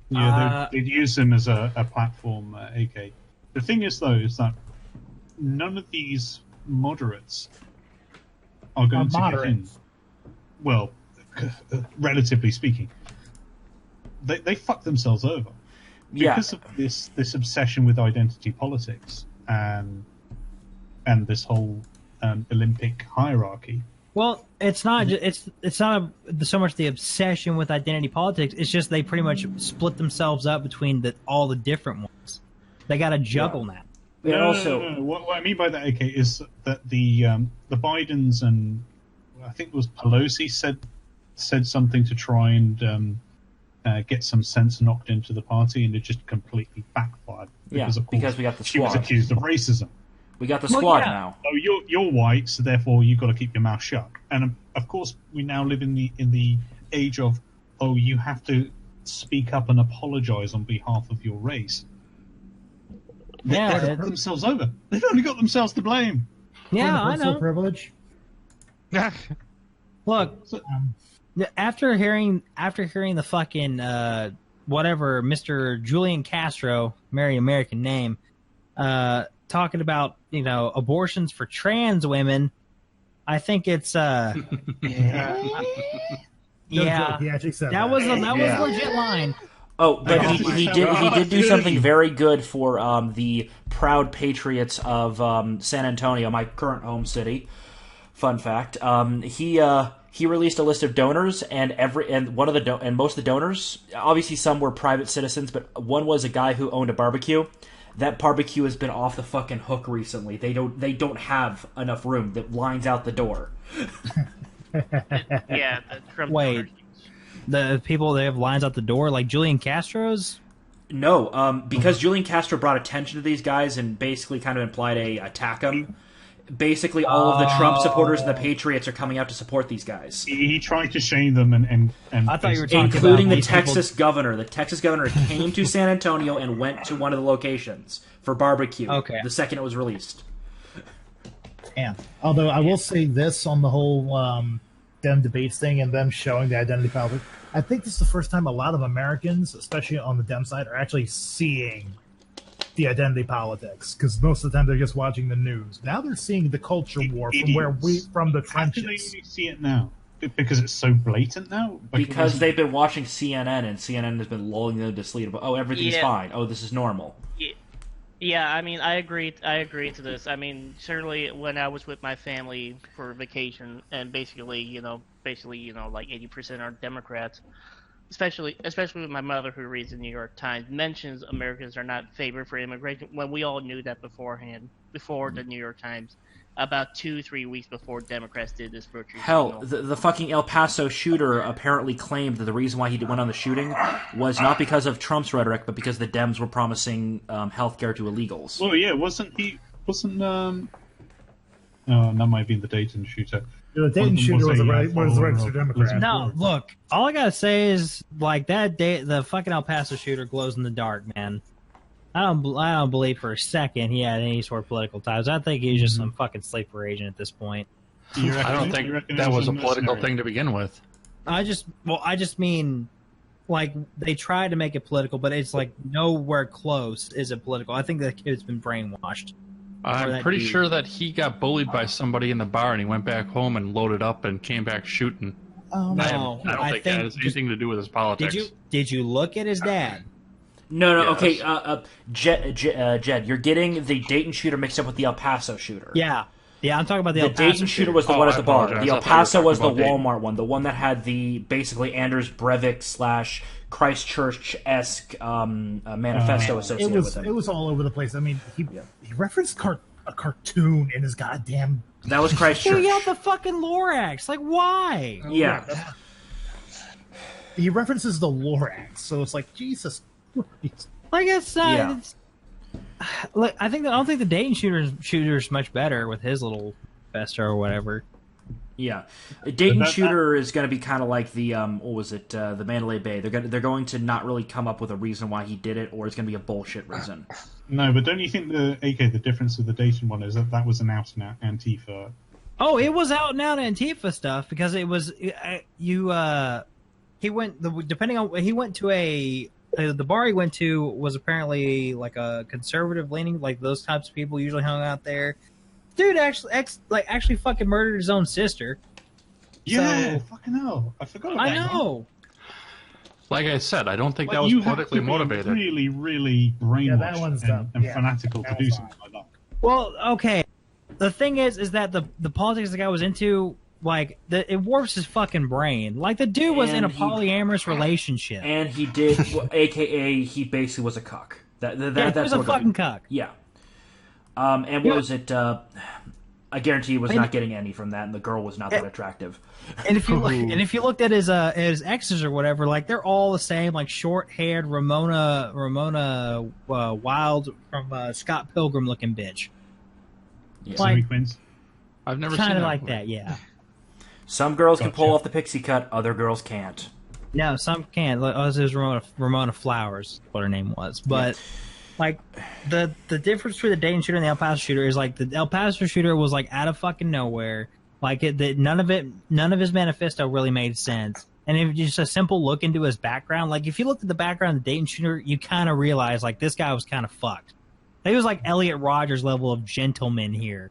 Yeah, they'd use him as a platform, AK. The thing is, though, is that none of these moderates are going to get in. Well, relatively speaking. They fuck themselves over. Because of this obsession with identity politics and this whole Olympic hierarchy. Well, it's not so much the obsession with identity politics. It's just they pretty much split themselves up between all the different ones. They got to juggle now. No. What I mean by that, AK, is that the Bidens and I think it was Pelosi said something to try and get some sense knocked into the party, and it just completely backfired. Because we got the squad. She was accused of racism. We got the squad now. Oh, you're white, so therefore you've got to keep your mouth shut. And of course, we now live in the age of, you have to speak up and apologize on behalf of your race. They've got themselves over. They've only got themselves to blame. Yeah, I know. Privilege. Look, after hearing the fucking whatever Mr. Julian Castro, very American name, talking about abortions for trans women, I think it's Yeah, he actually said that was a legit line. Oh, but he did do something very good for the proud patriots of San Antonio, my current home city. Fun fact: he released a list of donors, and most of the donors, obviously some were private citizens, but one was a guy who owned a barbecue. That barbecue has been off the fucking hook recently. They don't have enough room that lines out the door. Yeah. Wait, the people they have lines out the door like Julian Castro's? No, because Julian Castro brought attention to these guys and basically kind of implied attack them. Basically, all of the Trump supporters and the Patriots are coming out to support these guys. He tried to shame them, and I thought you were talking including about the Texas governor. The Texas governor came to San Antonio and went to one of the locations for barbecue. Okay. The second it was released. Yeah. Although I will say this on the whole Dem debates thing and them showing the identity politics, I think this is the first time a lot of Americans, especially on the Dem side, are actually seeing the identity politics, because most of the time they're just watching the news. Now they're seeing the culture war from the trenches. How do they see it now? Because it's so blatant now? Because they've been watching CNN, and CNN has been lulling them to sleep. Everything's fine. Oh, this is normal. Yeah, I agree to this. Certainly when I was with my family for vacation, and basically, like 80% are Democrats. especially with my mother who reads the New York Times, mentions Americans are not favored for immigration when we all knew that beforehand, before the New York Times, about 2-3 weeks before Democrats did this virtue Hell, signal. the fucking El Paso shooter apparently claimed that the reason why he went on the shooting was not because of Trump's rhetoric, but because the Dems were promising health care to illegals. Well, yeah, wasn't oh, that might be the Dayton shooter. The Dayton shooter was the registered Democrat. No, look, all I gotta say is like the fucking El Paso shooter glows in the dark, man. I don't believe for a second he had any sort of political ties. I think he's just some fucking sleeper agent at this point. I don't think that was a political thing to begin with. I just mean, like, they tried to make it political, but it's like nowhere close is it political. I think that kid's been brainwashed. I'm pretty sure that he got bullied by somebody in the bar and he went back home and loaded up and came back shooting. No, I don't think that has anything to do with his politics. Did you look at his dad? No, Yes. okay, Jed, you're getting the Dayton shooter mixed up with the El Paso shooter. Yeah, I'm talking about the The El Paso Dayton shooter was the one at the bar. apologize. The I El thought you were Paso was the talking about Walmart one, the one that had the basically Anders Breivik / Christchurch-esque manifesto associated with it. It was all over the place. I mean, he referenced a cartoon in his goddamn. That was Christchurch. He got the fucking Lorax. Like, why? Yeah. He references the Lorax, so it's like Jesus Christ. Like it's look, I don't think the Dayton shooter's much better with his little festo or whatever. Yeah, Dayton shooter is going to be kind of like the what was it? The Mandalay Bay. They're going to not really come up with a reason why he did it, or it's going to be a bullshit reason. No, but don't you think the difference with the Dayton one is that was an out and out Antifa? Oh, it was out and out Antifa stuff because it was he went to the bar he went to was apparently like a conservative leaning, like those types of people usually hung out there. Dude actually fucking murdered his own sister. Yeah, fucking hell. I forgot about that. I know. Like I said, I don't think that was politically motivated. Really, really brainwashed that one's dumb. and Yeah, fanatical to that do was something like that. Well, okay. The thing is that the politics the guy was into, like, it warps his fucking brain. Like, the dude was in a polyamorous relationship. And he did, a.k.a. he basically was a cuck. He was a fucking cuck. Yeah. And what was it? I guarantee he was not getting any from that, and the girl was not that attractive. And if you looked at his exes or whatever, like they're all the same, like short-haired Ramona Wild from Scott Pilgrim looking bitch. Yeah. Like, I've never seen kind of that like before. that, yeah. Some girls can pull off the pixie cut, other girls can't. No, some can't. Like, it was Ramona Flowers, what her name was, but. Like, the difference between the Dayton shooter and the El Paso shooter is, like, the El Paso shooter was, like, out of fucking nowhere. Like, none of his manifesto really made sense. And if just a simple look into his background, like, if you looked at the background of the Dayton shooter, you kind of realize, like, this guy was kind of fucked. He was, like, Elliot Rodgers level of gentleman here.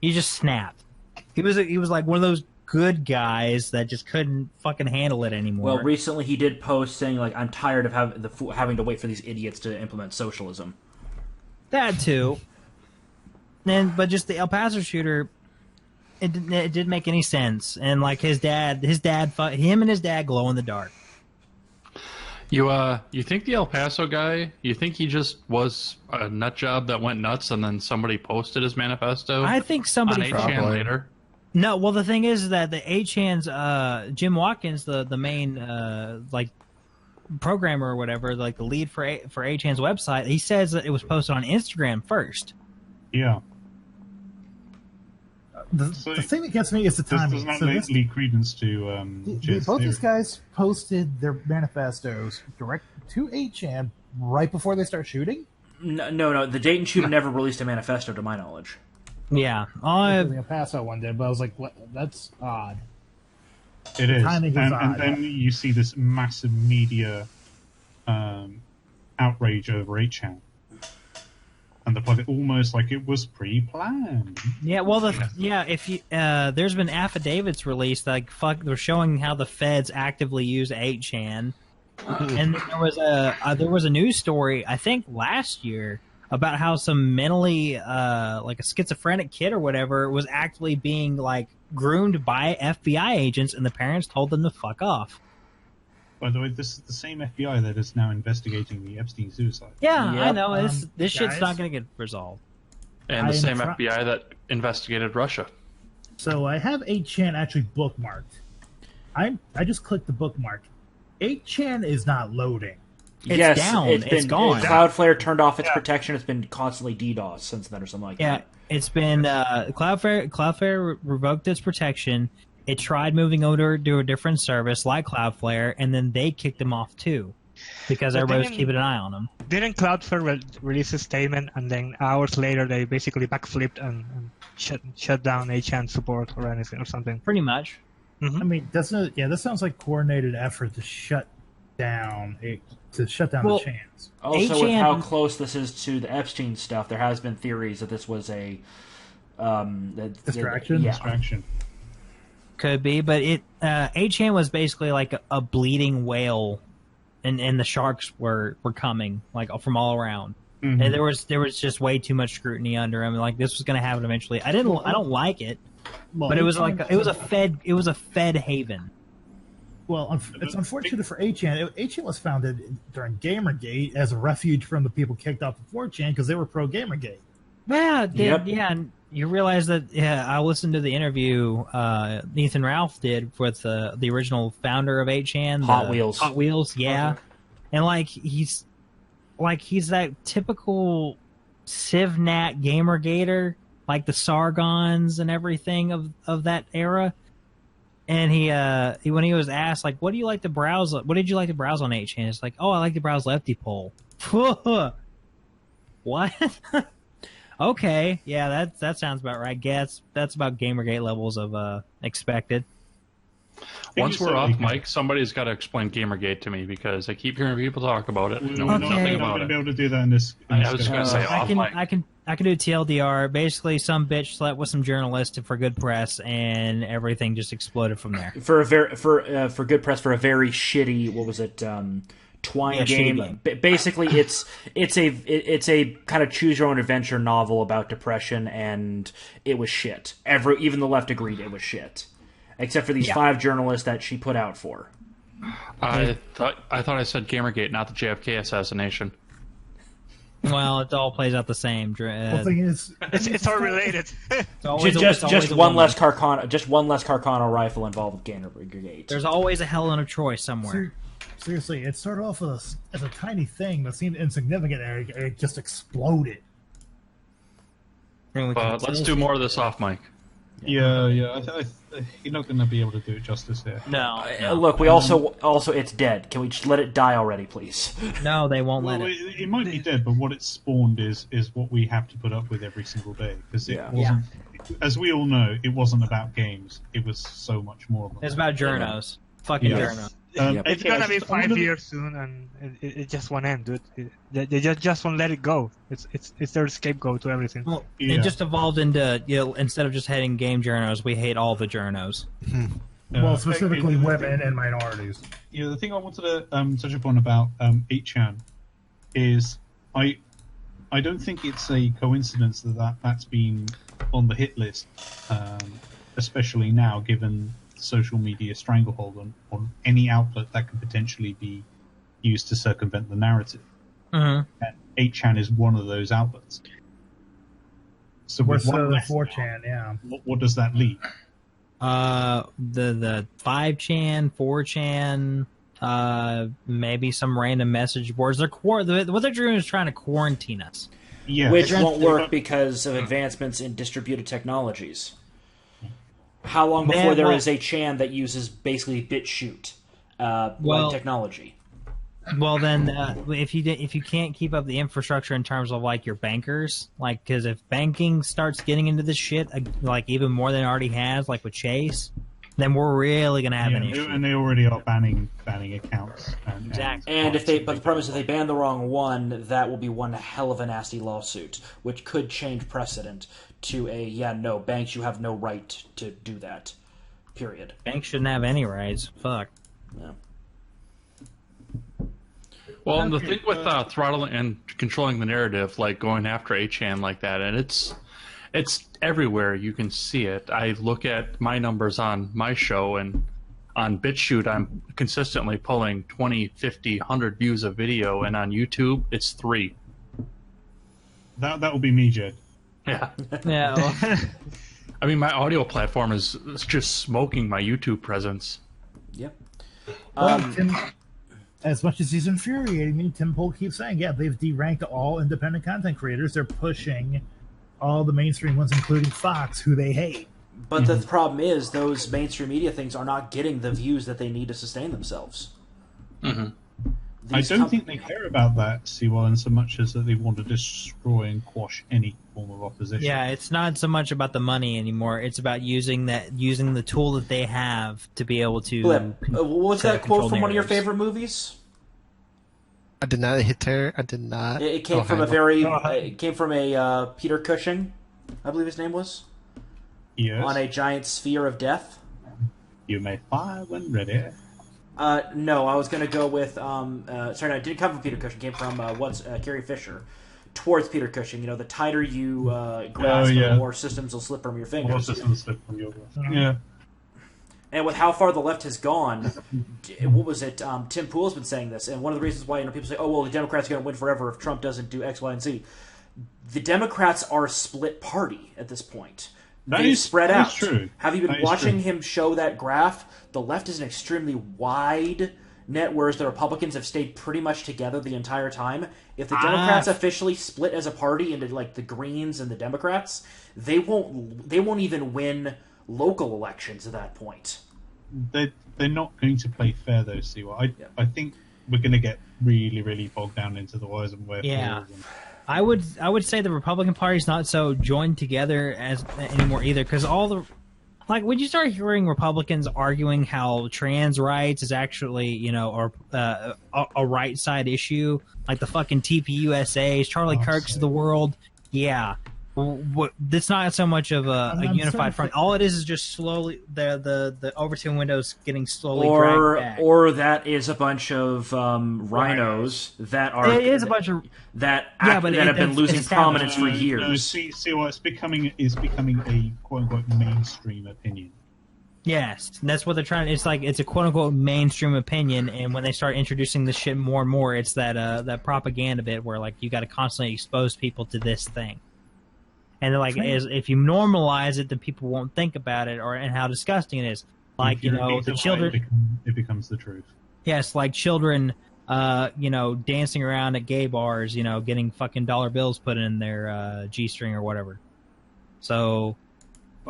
He just snapped. He was like, one of those good guys that just couldn't fucking handle it anymore. Well, recently he did post saying, like, I'm tired of having to wait for these idiots to implement socialism. That too. But just the El Paso shooter, it didn't make any sense. And like him and his dad glow in the dark. You think the El Paso guy? You think he just was a nut job that went nuts, and then somebody posted his manifesto? I think somebody on 8chan later. No, well, the thing is that the 8chan's Jim Watkins, the main like programmer or whatever, like the lead for 8chan's website, he says that it was posted on Instagram first. Yeah. The thing that gets me is the timing. Does that lead credence to both these guys posted their manifestos direct to 8chan right before they start shooting? No. The Dayton shooter never released a manifesto, to my knowledge. Yeah, the El Paso one did, but I was like, what? That's odd. It is. Timing is odd. And then you see this massive media outrage over 8chan. And the project almost like it was pre-planned. Yeah, well, if you there's been affidavits released like they're showing how the feds actively use 8chan, and there was a news story I think last year about how some mentally like a schizophrenic kid or whatever was actually being like groomed by FBI agents, and the parents told them to fuck off. By the way, this is the same FBI that is now investigating the Epstein suicide. Yeah, I Yep. know. This shit's guys? not going to get resolved. And the I am same try- FBI that investigated Russia. So I have 8chan actually bookmarked. I just clicked the bookmark. 8chan is not loading. It's yes, down. It's It's been, gone. Cloudflare turned off its protection. It's been constantly DDoS since then, or something like Yeah, that. it's been Cloudflare revoked its protection. It tried moving over to a different service like Cloudflare, and then they kicked them off too, because But everybody was then- keeping an eye on them. Didn't Cloudflare release a statement, and then hours later they basically backflipped and shut down 8chan support or anything or something? Pretty much. I mean, that sounds like coordinated effort to shut down the chans. Also, with 8chan how close this is to the Epstein stuff, there has been theories that this was a Distraction? Yeah. Distraction. Could be, but 8chan was basically like a bleeding whale, and the sharks were coming like from all around. Mm-hmm. And there was just way too much scrutiny under him. Like this was going to happen eventually. I don't like it, Well, but it was 8chan like it was a Fed haven. Well, it's unfortunate for 8chan. 8chan was founded during Gamergate as a refuge from the people kicked off of 4chan because they were pro Gamergate. Yeah, Yep. yeah. And you realize that? Yeah, I listened to the interview Ethan Ralph did with the original founder of 8chan, Hot Wheels. Hot Wheels, yeah. And he's that typical CivNat Gamergator, like the Sargons and everything of that era. And he when he was asked like, what did you like to browse on 8chan? It's like, oh, I like to browse Lefty Poll. What? Okay, yeah, that sounds about right. Guess that's about Gamergate levels of expected. Once we're certainly off can. mic, somebody's got to explain Gamergate to me because I keep hearing people talk about it. No, We're nothing not about going to it. be able to do that in this. I was just going to say I off can mic. I can do TLDR. Basically, some bitch slept with some journalists for good press, and everything just exploded from there. For good press for a very shitty, what was it, Twine Yeah, game. shitty game. Basically, it's a kind of choose your own adventure novel about depression, and it was shit. Even the left agreed it was shit, except for these 5 journalists that she put out for. I thought I said Gamergate, not the JFK assassination. Well, it all plays out the same. Well, the thing is, It's all related. It's always Just a one woman. less Carcano rifle involved with Gamergate. There's always a Helen of Troy somewhere. seriously, it started off as a tiny thing that seemed insignificant, and it just exploded. But let's do more of this off mic. Yeah. You're not going to be able to do it justice here. No, Look, we also it's dead. Can we just let it die already, please? no, they won't let Well, it. it might be dead, but what it's spawned is what we have to put up with every single day. Because it Yeah. wasn't, as we all know, it wasn't about games. It was so much more than It's that. about journos. Fucking Yes. journos. It's okay, gonna be I 5 wonder- years soon, and it just won't end, dude. They just won't let it go. It's their scapegoat to everything. Well, Yeah. it just evolved into, instead of just hating game journos, we hate all the journos. Well, specifically women and minorities. Yeah, the thing I wanted to touch upon about 8chan is I don't think it's a coincidence that's been on the hit list, especially now, given social media stranglehold on any outlet that could potentially be used to circumvent the narrative. Mm-hmm. And 8chan is one of those outlets. So We're with one so less 4chan, yeah. what does that leave? The 5chan, 4chan, maybe some random message boards. What they're doing is trying to quarantine us. Yeah, Which won't work because of advancements in distributed technologies. How long before there is a chan that uses basically BitChute technology? Well, then, if you can't keep up the infrastructure in terms of like your bankers, like because if banking starts getting into this shit like even more than it already has, like with Chase, then we're really gonna have an issue. and they already are banning accounts. Exactly. And but the problem is if they ban the wrong one, that will be one hell of a nasty lawsuit, which could change precedent to banks, you have no right to do that. Period. Banks shouldn't have any rights. Fuck. Yeah. Well, and the thing with throttling and controlling the narrative, like going after 8chan like that, and it's everywhere. You can see it. I look at my numbers on my show, and on BitChute, I'm consistently pulling 20, 50, 100 views of video, and on YouTube, it's 3. That will be me, Jed. Yeah. Yeah. Well, I mean, my audio platform is just smoking my YouTube presence. Yep. Well, Tim, as much as he's infuriating me, Tim Pool keeps saying, yeah, they've deranked all independent content creators. They're pushing all the mainstream ones, including Fox, who they hate. But the problem is, those mainstream media things are not getting the views that they need to sustain themselves. Mm-hmm. I don't think they care about that, Seawell, in so much as that they want to destroy and quash any form of opposition. yeah, it's not so much about the money anymore. It's about using the tool that they have to be able to. Blip, what's that quote from one of your narratives. favorite movies? I did not hit her. I did not. It came from it came from a Peter Cushing, I believe his name was, Yes. on a giant sphere of death. You may fire when ready. No, I was going to go with sorry, no, it didn't come from Peter Cushing. It came from Carrie Fisher, towards Peter Cushing. You know, the tighter you grasp, the more systems will slip from your fingers. More systems slip from your Yeah. And with how far the left has gone, what was it? Tim Pool's been saying this, and one of the reasons why people say, "Oh, well, the Democrats are going to win forever if Trump doesn't do X, Y, and Z." The Democrats are a split party at this point. They've spread out. True. Have you been watching him show that graph? The left is an extremely wide net, whereas the Republicans have stayed pretty much together the entire time. If the Democrats officially split as a party into like the Greens and the Democrats, they won't even win local elections at that point. They're not going to play fair, though, Seawell. I think we're going to get really, really bogged down into the whys and wherefores. Yeah. I would say the Republican Party's not so joined together as anymore either, because all the when you start hearing Republicans arguing how trans rights is actually or a right side issue, like the fucking TPUSAs, Charlie Kirks of the world, yeah. It's not so much of a unified front. All it is just slowly the Overton windows getting slowly dragged back. Or that is a bunch of rhinos that are. It is a bunch of that have been losing prominence for years. No, see what it's becoming a quote unquote mainstream opinion. Yes, that's what they're trying. It's like it's a quote unquote mainstream opinion, and when they start introducing this shit more and more, it's that propaganda bit where like you got to constantly expose people to this thing. And like, if you normalize it, then people won't think about it and how disgusting it is. Like the children, it becomes the truth. Yes, like children, dancing around at gay bars, getting fucking dollar bills put in their G-string or whatever. So,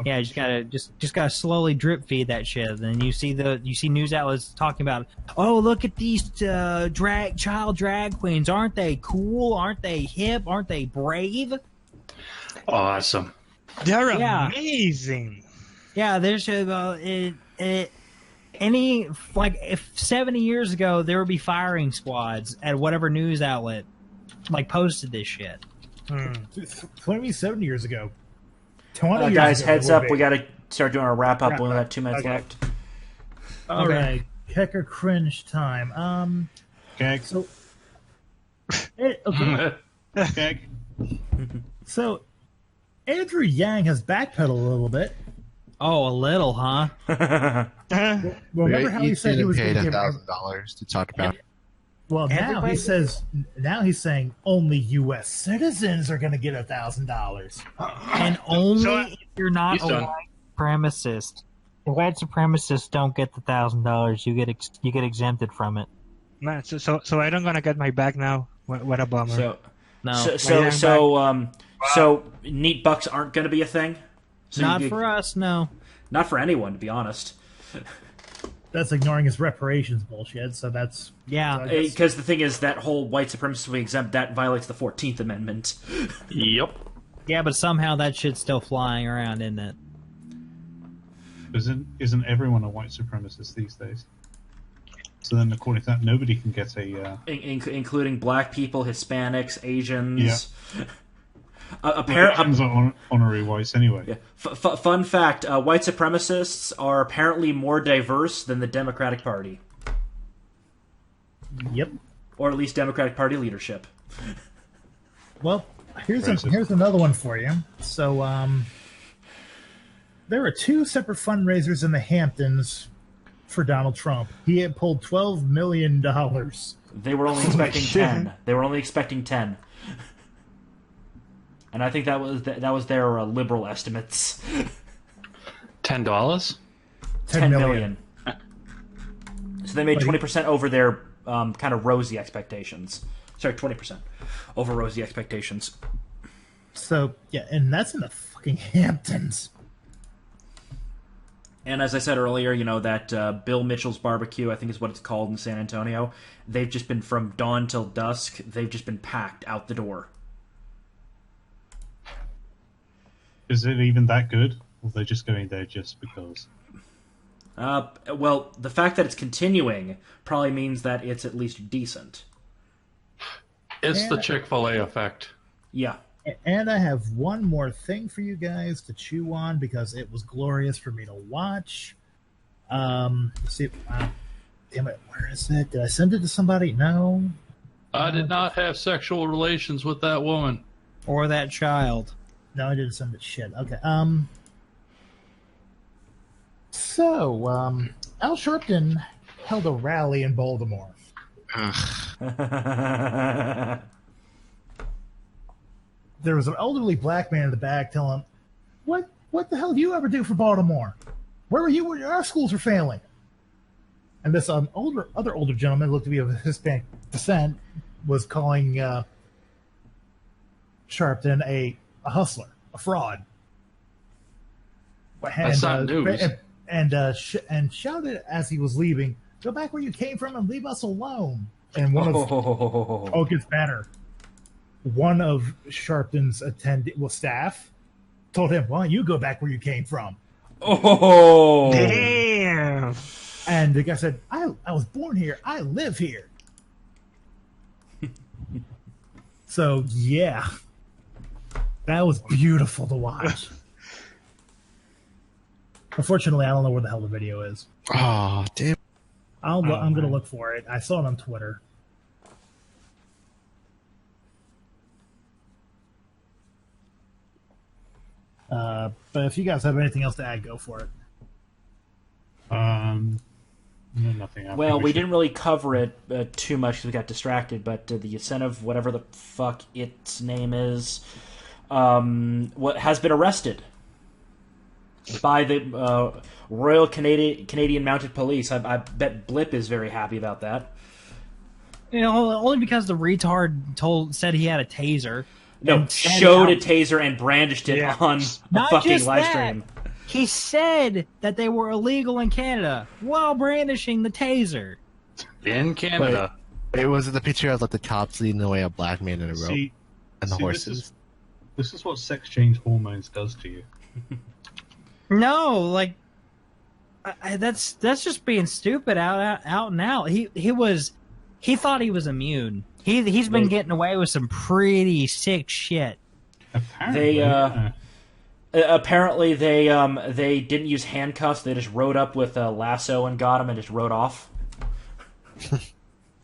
yeah, you just gotta slowly drip feed that shit. And you see news outlets talking about, oh, look at these child drag queens, aren't they cool? Aren't they hip? Aren't they brave? Awesome. They're amazing. Yeah, there's if 70 years ago there would be firing squads at whatever news outlet posted this shit. 70 years ago. Guys, heads up, we got to start doing our wrap up. We only got 2 minutes left. All right, heck or cringe time. Okay. So, okay. Okay. So, Andrew Yang has backpedaled a little bit. Oh, a little, huh? Remember how he said he was paid going to give $1,000 to talk about? Well, now he's saying only U.S. citizens are going to get $1,000, and only if you're not a white supremacist. The white supremacists don't get the $1,000. You get exempted from it. Man, so I don't gonna get my bag now. What a bummer. So neat bucks aren't going to be a thing? Not for us, no. Not for anyone, to be honest. That's ignoring his reparations bullshit, so that's... Yeah. Because the thing is, that whole white supremacist will be exempt, that violates the 14th Amendment. Yep. Yeah, but somehow that shit's still flying around, isn't it? Isn't everyone a white supremacist these days? So then, according to that, nobody can get a... including black people, Hispanics, Asians... Yeah. Asians are honorary whites anyway. Yeah. Fun fact, white supremacists are apparently more diverse than the Democratic Party. Yep. Or at least Democratic Party leadership. Well, here's another one for you. So, there are 2 separate fundraisers in the Hamptons for Donald Trump. He had pulled $12 million. They were only expecting 10. They were only expecting 10. And I think that was their liberal estimates. $10? 10 million. So they made 20% over their kind of rosy expectations. Sorry, 20% over rosy expectations. So, yeah, and that's in the fucking Hamptons. And as I said earlier, you know, that Bill Mitchell's Barbecue, I think is what it's called in San Antonio, they've just been, from dawn till dusk, they've just been packed out the door. Is it even that good? Or are they just going there just because? Well, the fact that it's continuing probably means that it's at least decent. It's the Chick-fil-A effect. Yeah. And I have one more thing for you guys to chew on because it was glorious for me to watch. Let's see. Damn it, where is it? Did I send it to somebody? No. I did not have sexual relations with that woman. Or that child. No, I didn't send it. Shit. Okay. So, Al Sharpton held a rally in Baltimore. There was an elderly black man in the back telling him, what the hell do you ever do for Baltimore? Where were you when our schools were failing? And this other older gentleman, looked to be of Hispanic descent, was calling Sharpton a hustler, a fraud. That's not news. And shouted as he was leaving, "Go back where you came from and leave us alone." And it gets better. One of Sharpton's staff told him, "Why don't you go back where you came from?" Oh, Damn! And the guy said, I was born here. I live here." So, yeah. That was beautiful to watch. Unfortunately, I don't know where the hell the video is. Oh, damn. I'm going to look for it. I saw it on Twitter. But if you guys have anything else to add, go for it. No, nothing. Well, we didn't really cover it too much because we got distracted, but the incentive, whatever the fuck its name is, has been arrested by the Royal Canadian Mounted Police. I bet Blip is very happy about that. You know, only because the retard said he had a taser. No, showed a taser and brandished it on a fucking live stream. He said that they were illegal in Canada while brandishing the taser. In Canada. It was the picture of like the cops leading away a black man in a rope and the horses. This is what sex change hormones does to you. No, like that's just being stupid out and out. He thought he was immune. He's been getting away with some pretty sick shit. Apparently they didn't use handcuffs. They just rode up with a lasso and got him and just rode off.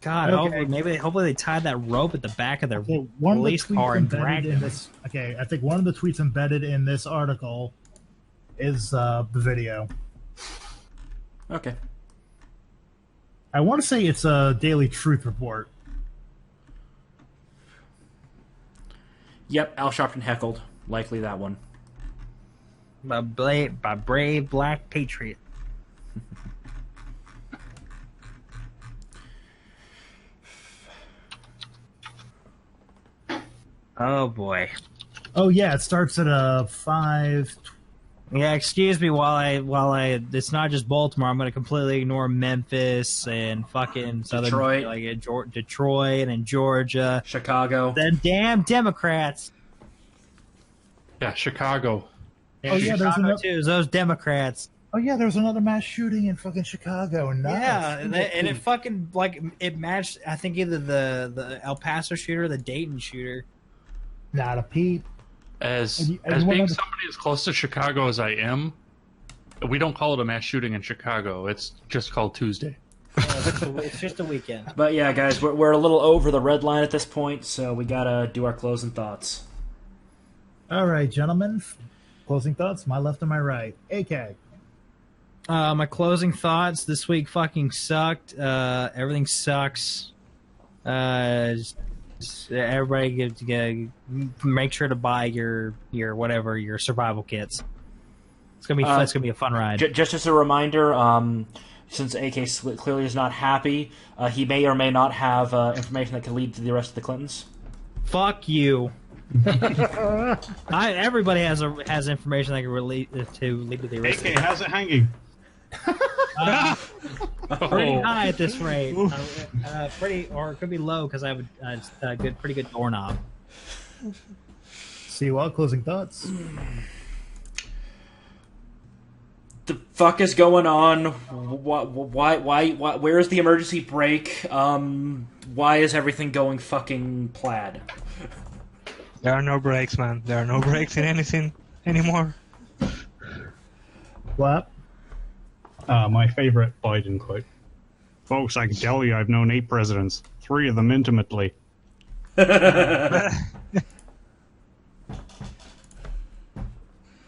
God, okay. hopefully they tied that rope at the back of their one police of the car and tweets dragged embedded in him. this. Okay, I think one of the tweets embedded in this article is the video. Okay. I want to say it's a Daily Truth report. Yep, Al Sharpton heckled. Likely that one. By brave black patriot. Oh boy. Oh yeah, it starts at 5. Yeah, excuse me while I it's not just Baltimore. I'm going to completely ignore Memphis and fucking Detroit. Detroit and Georgia, Chicago. the damn Democrats. Yeah, Chicago. Oh yeah, there's Chicago too. Those Democrats. Oh yeah, there was another mass shooting in fucking Chicago. Yeah, and it fucking it matched. I think either the El Paso shooter, or the Dayton shooter. Not a peep. As being somebody as close to Chicago as I am, we don't call it a mass shooting in Chicago. It's just called Tuesday. It's just a weekend. But yeah, guys, we're a little over the red line at this point, so we gotta do our closing thoughts. All right, gentlemen. Closing thoughts. My left and my right. AK. My closing thoughts this week fucking sucked. Everything sucks. Everybody make sure to buy your whatever your survival kits. It's gonna be a fun ride. Just as a reminder, since AK clearly is not happy, he may or may not have information that could lead to the arrest of the Clintons. Fuck you. Everybody has information that can lead to the arrest. AK, how's it hanging? Pretty high at this rate. Pretty, or it could be low because I have a pretty good doorknob. See you all. Closing thoughts. The fuck is going on? Why? Where is the emergency brake? Why is everything going fucking plaid? There are no brakes, man. There are no brakes in anything anymore. What? My favorite Biden quote. Folks, I can tell you I've known 8 presidents, 3 of them intimately.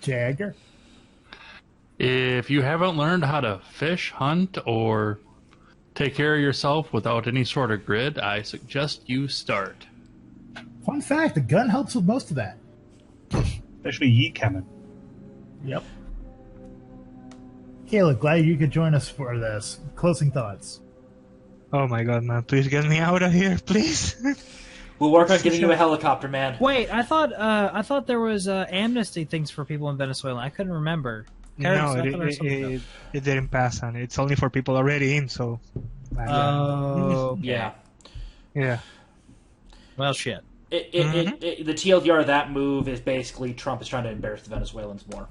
Jagger? If you haven't learned how to fish, hunt, or take care of yourself without any sort of grid, I suggest you start. Fun fact, the gun helps with most of that. Especially yeet cannon. Yep. Caleb, glad you could join us for this. Closing thoughts. Oh my god, man! Please get me out of here, please. We'll work on getting you a helicopter, man. Wait, I thought there was amnesty things for people in Venezuela. I couldn't remember. No, it didn't pass, and it's only for people already in. So. Oh. Yeah. Yeah. Well, shit. The TLDR of that move is basically Trump is trying to embarrass the Venezuelans more.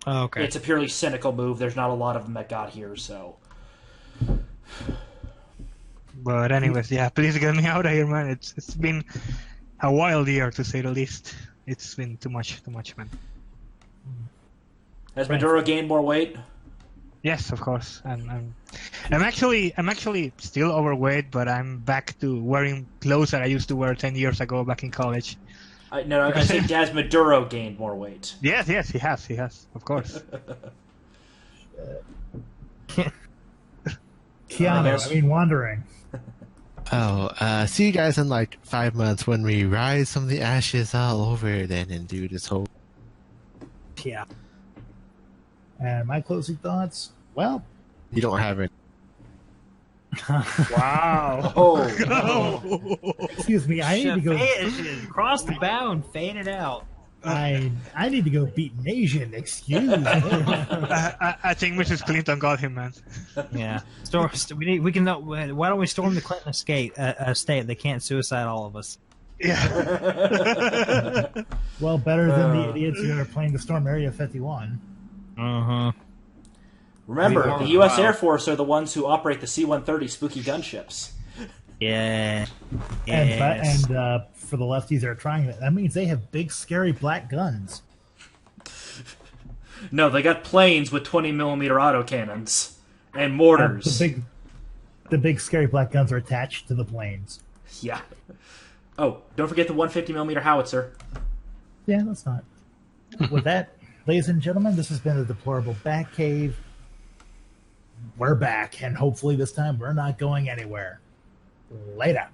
Oh, okay. It's a purely cynical move. There's not a lot of them that got here, so. But anyways, yeah, please get me out of here, man. It's been a wild year, to say the least. It's been too much, man. Has Maduro gained more weight? Yes, of course. I'm actually still overweight, but I'm back to wearing clothes that I used to wear 10 years ago back in college. I say has Maduro gained more weight? Yes, he has, of course. Keanu, wandering. See you guys in like 5 months when we rise from the ashes all over again and do this whole. Yeah. And my closing thoughts? Well, You don't have it. Wow. Oh. Excuse me, I need to go. Cross the bow and fade it out. I need to go beat an Asian. Excuse me. I think Mrs. Clinton got him, man. Yeah. We can. Why don't we storm the Clinton estate? They can't suicide all of us. Yeah. Well, better than the idiots who are planning to storm Area 51. Uh-huh. Remember, the U.S. Air Force are the ones who operate the C-130 spooky gunships. Yeah. And for the lefties that are trying it, that means they have big, scary black guns. No, they got planes with 20mm autocannons and mortars. The big, scary black guns are attached to the planes. Yeah. Oh, don't forget the 150mm howitzer. Yeah, that's not. With that, ladies and gentlemen, this has been the Deplorable Batcave. We're back, and hopefully this time we're not going anywhere. Later.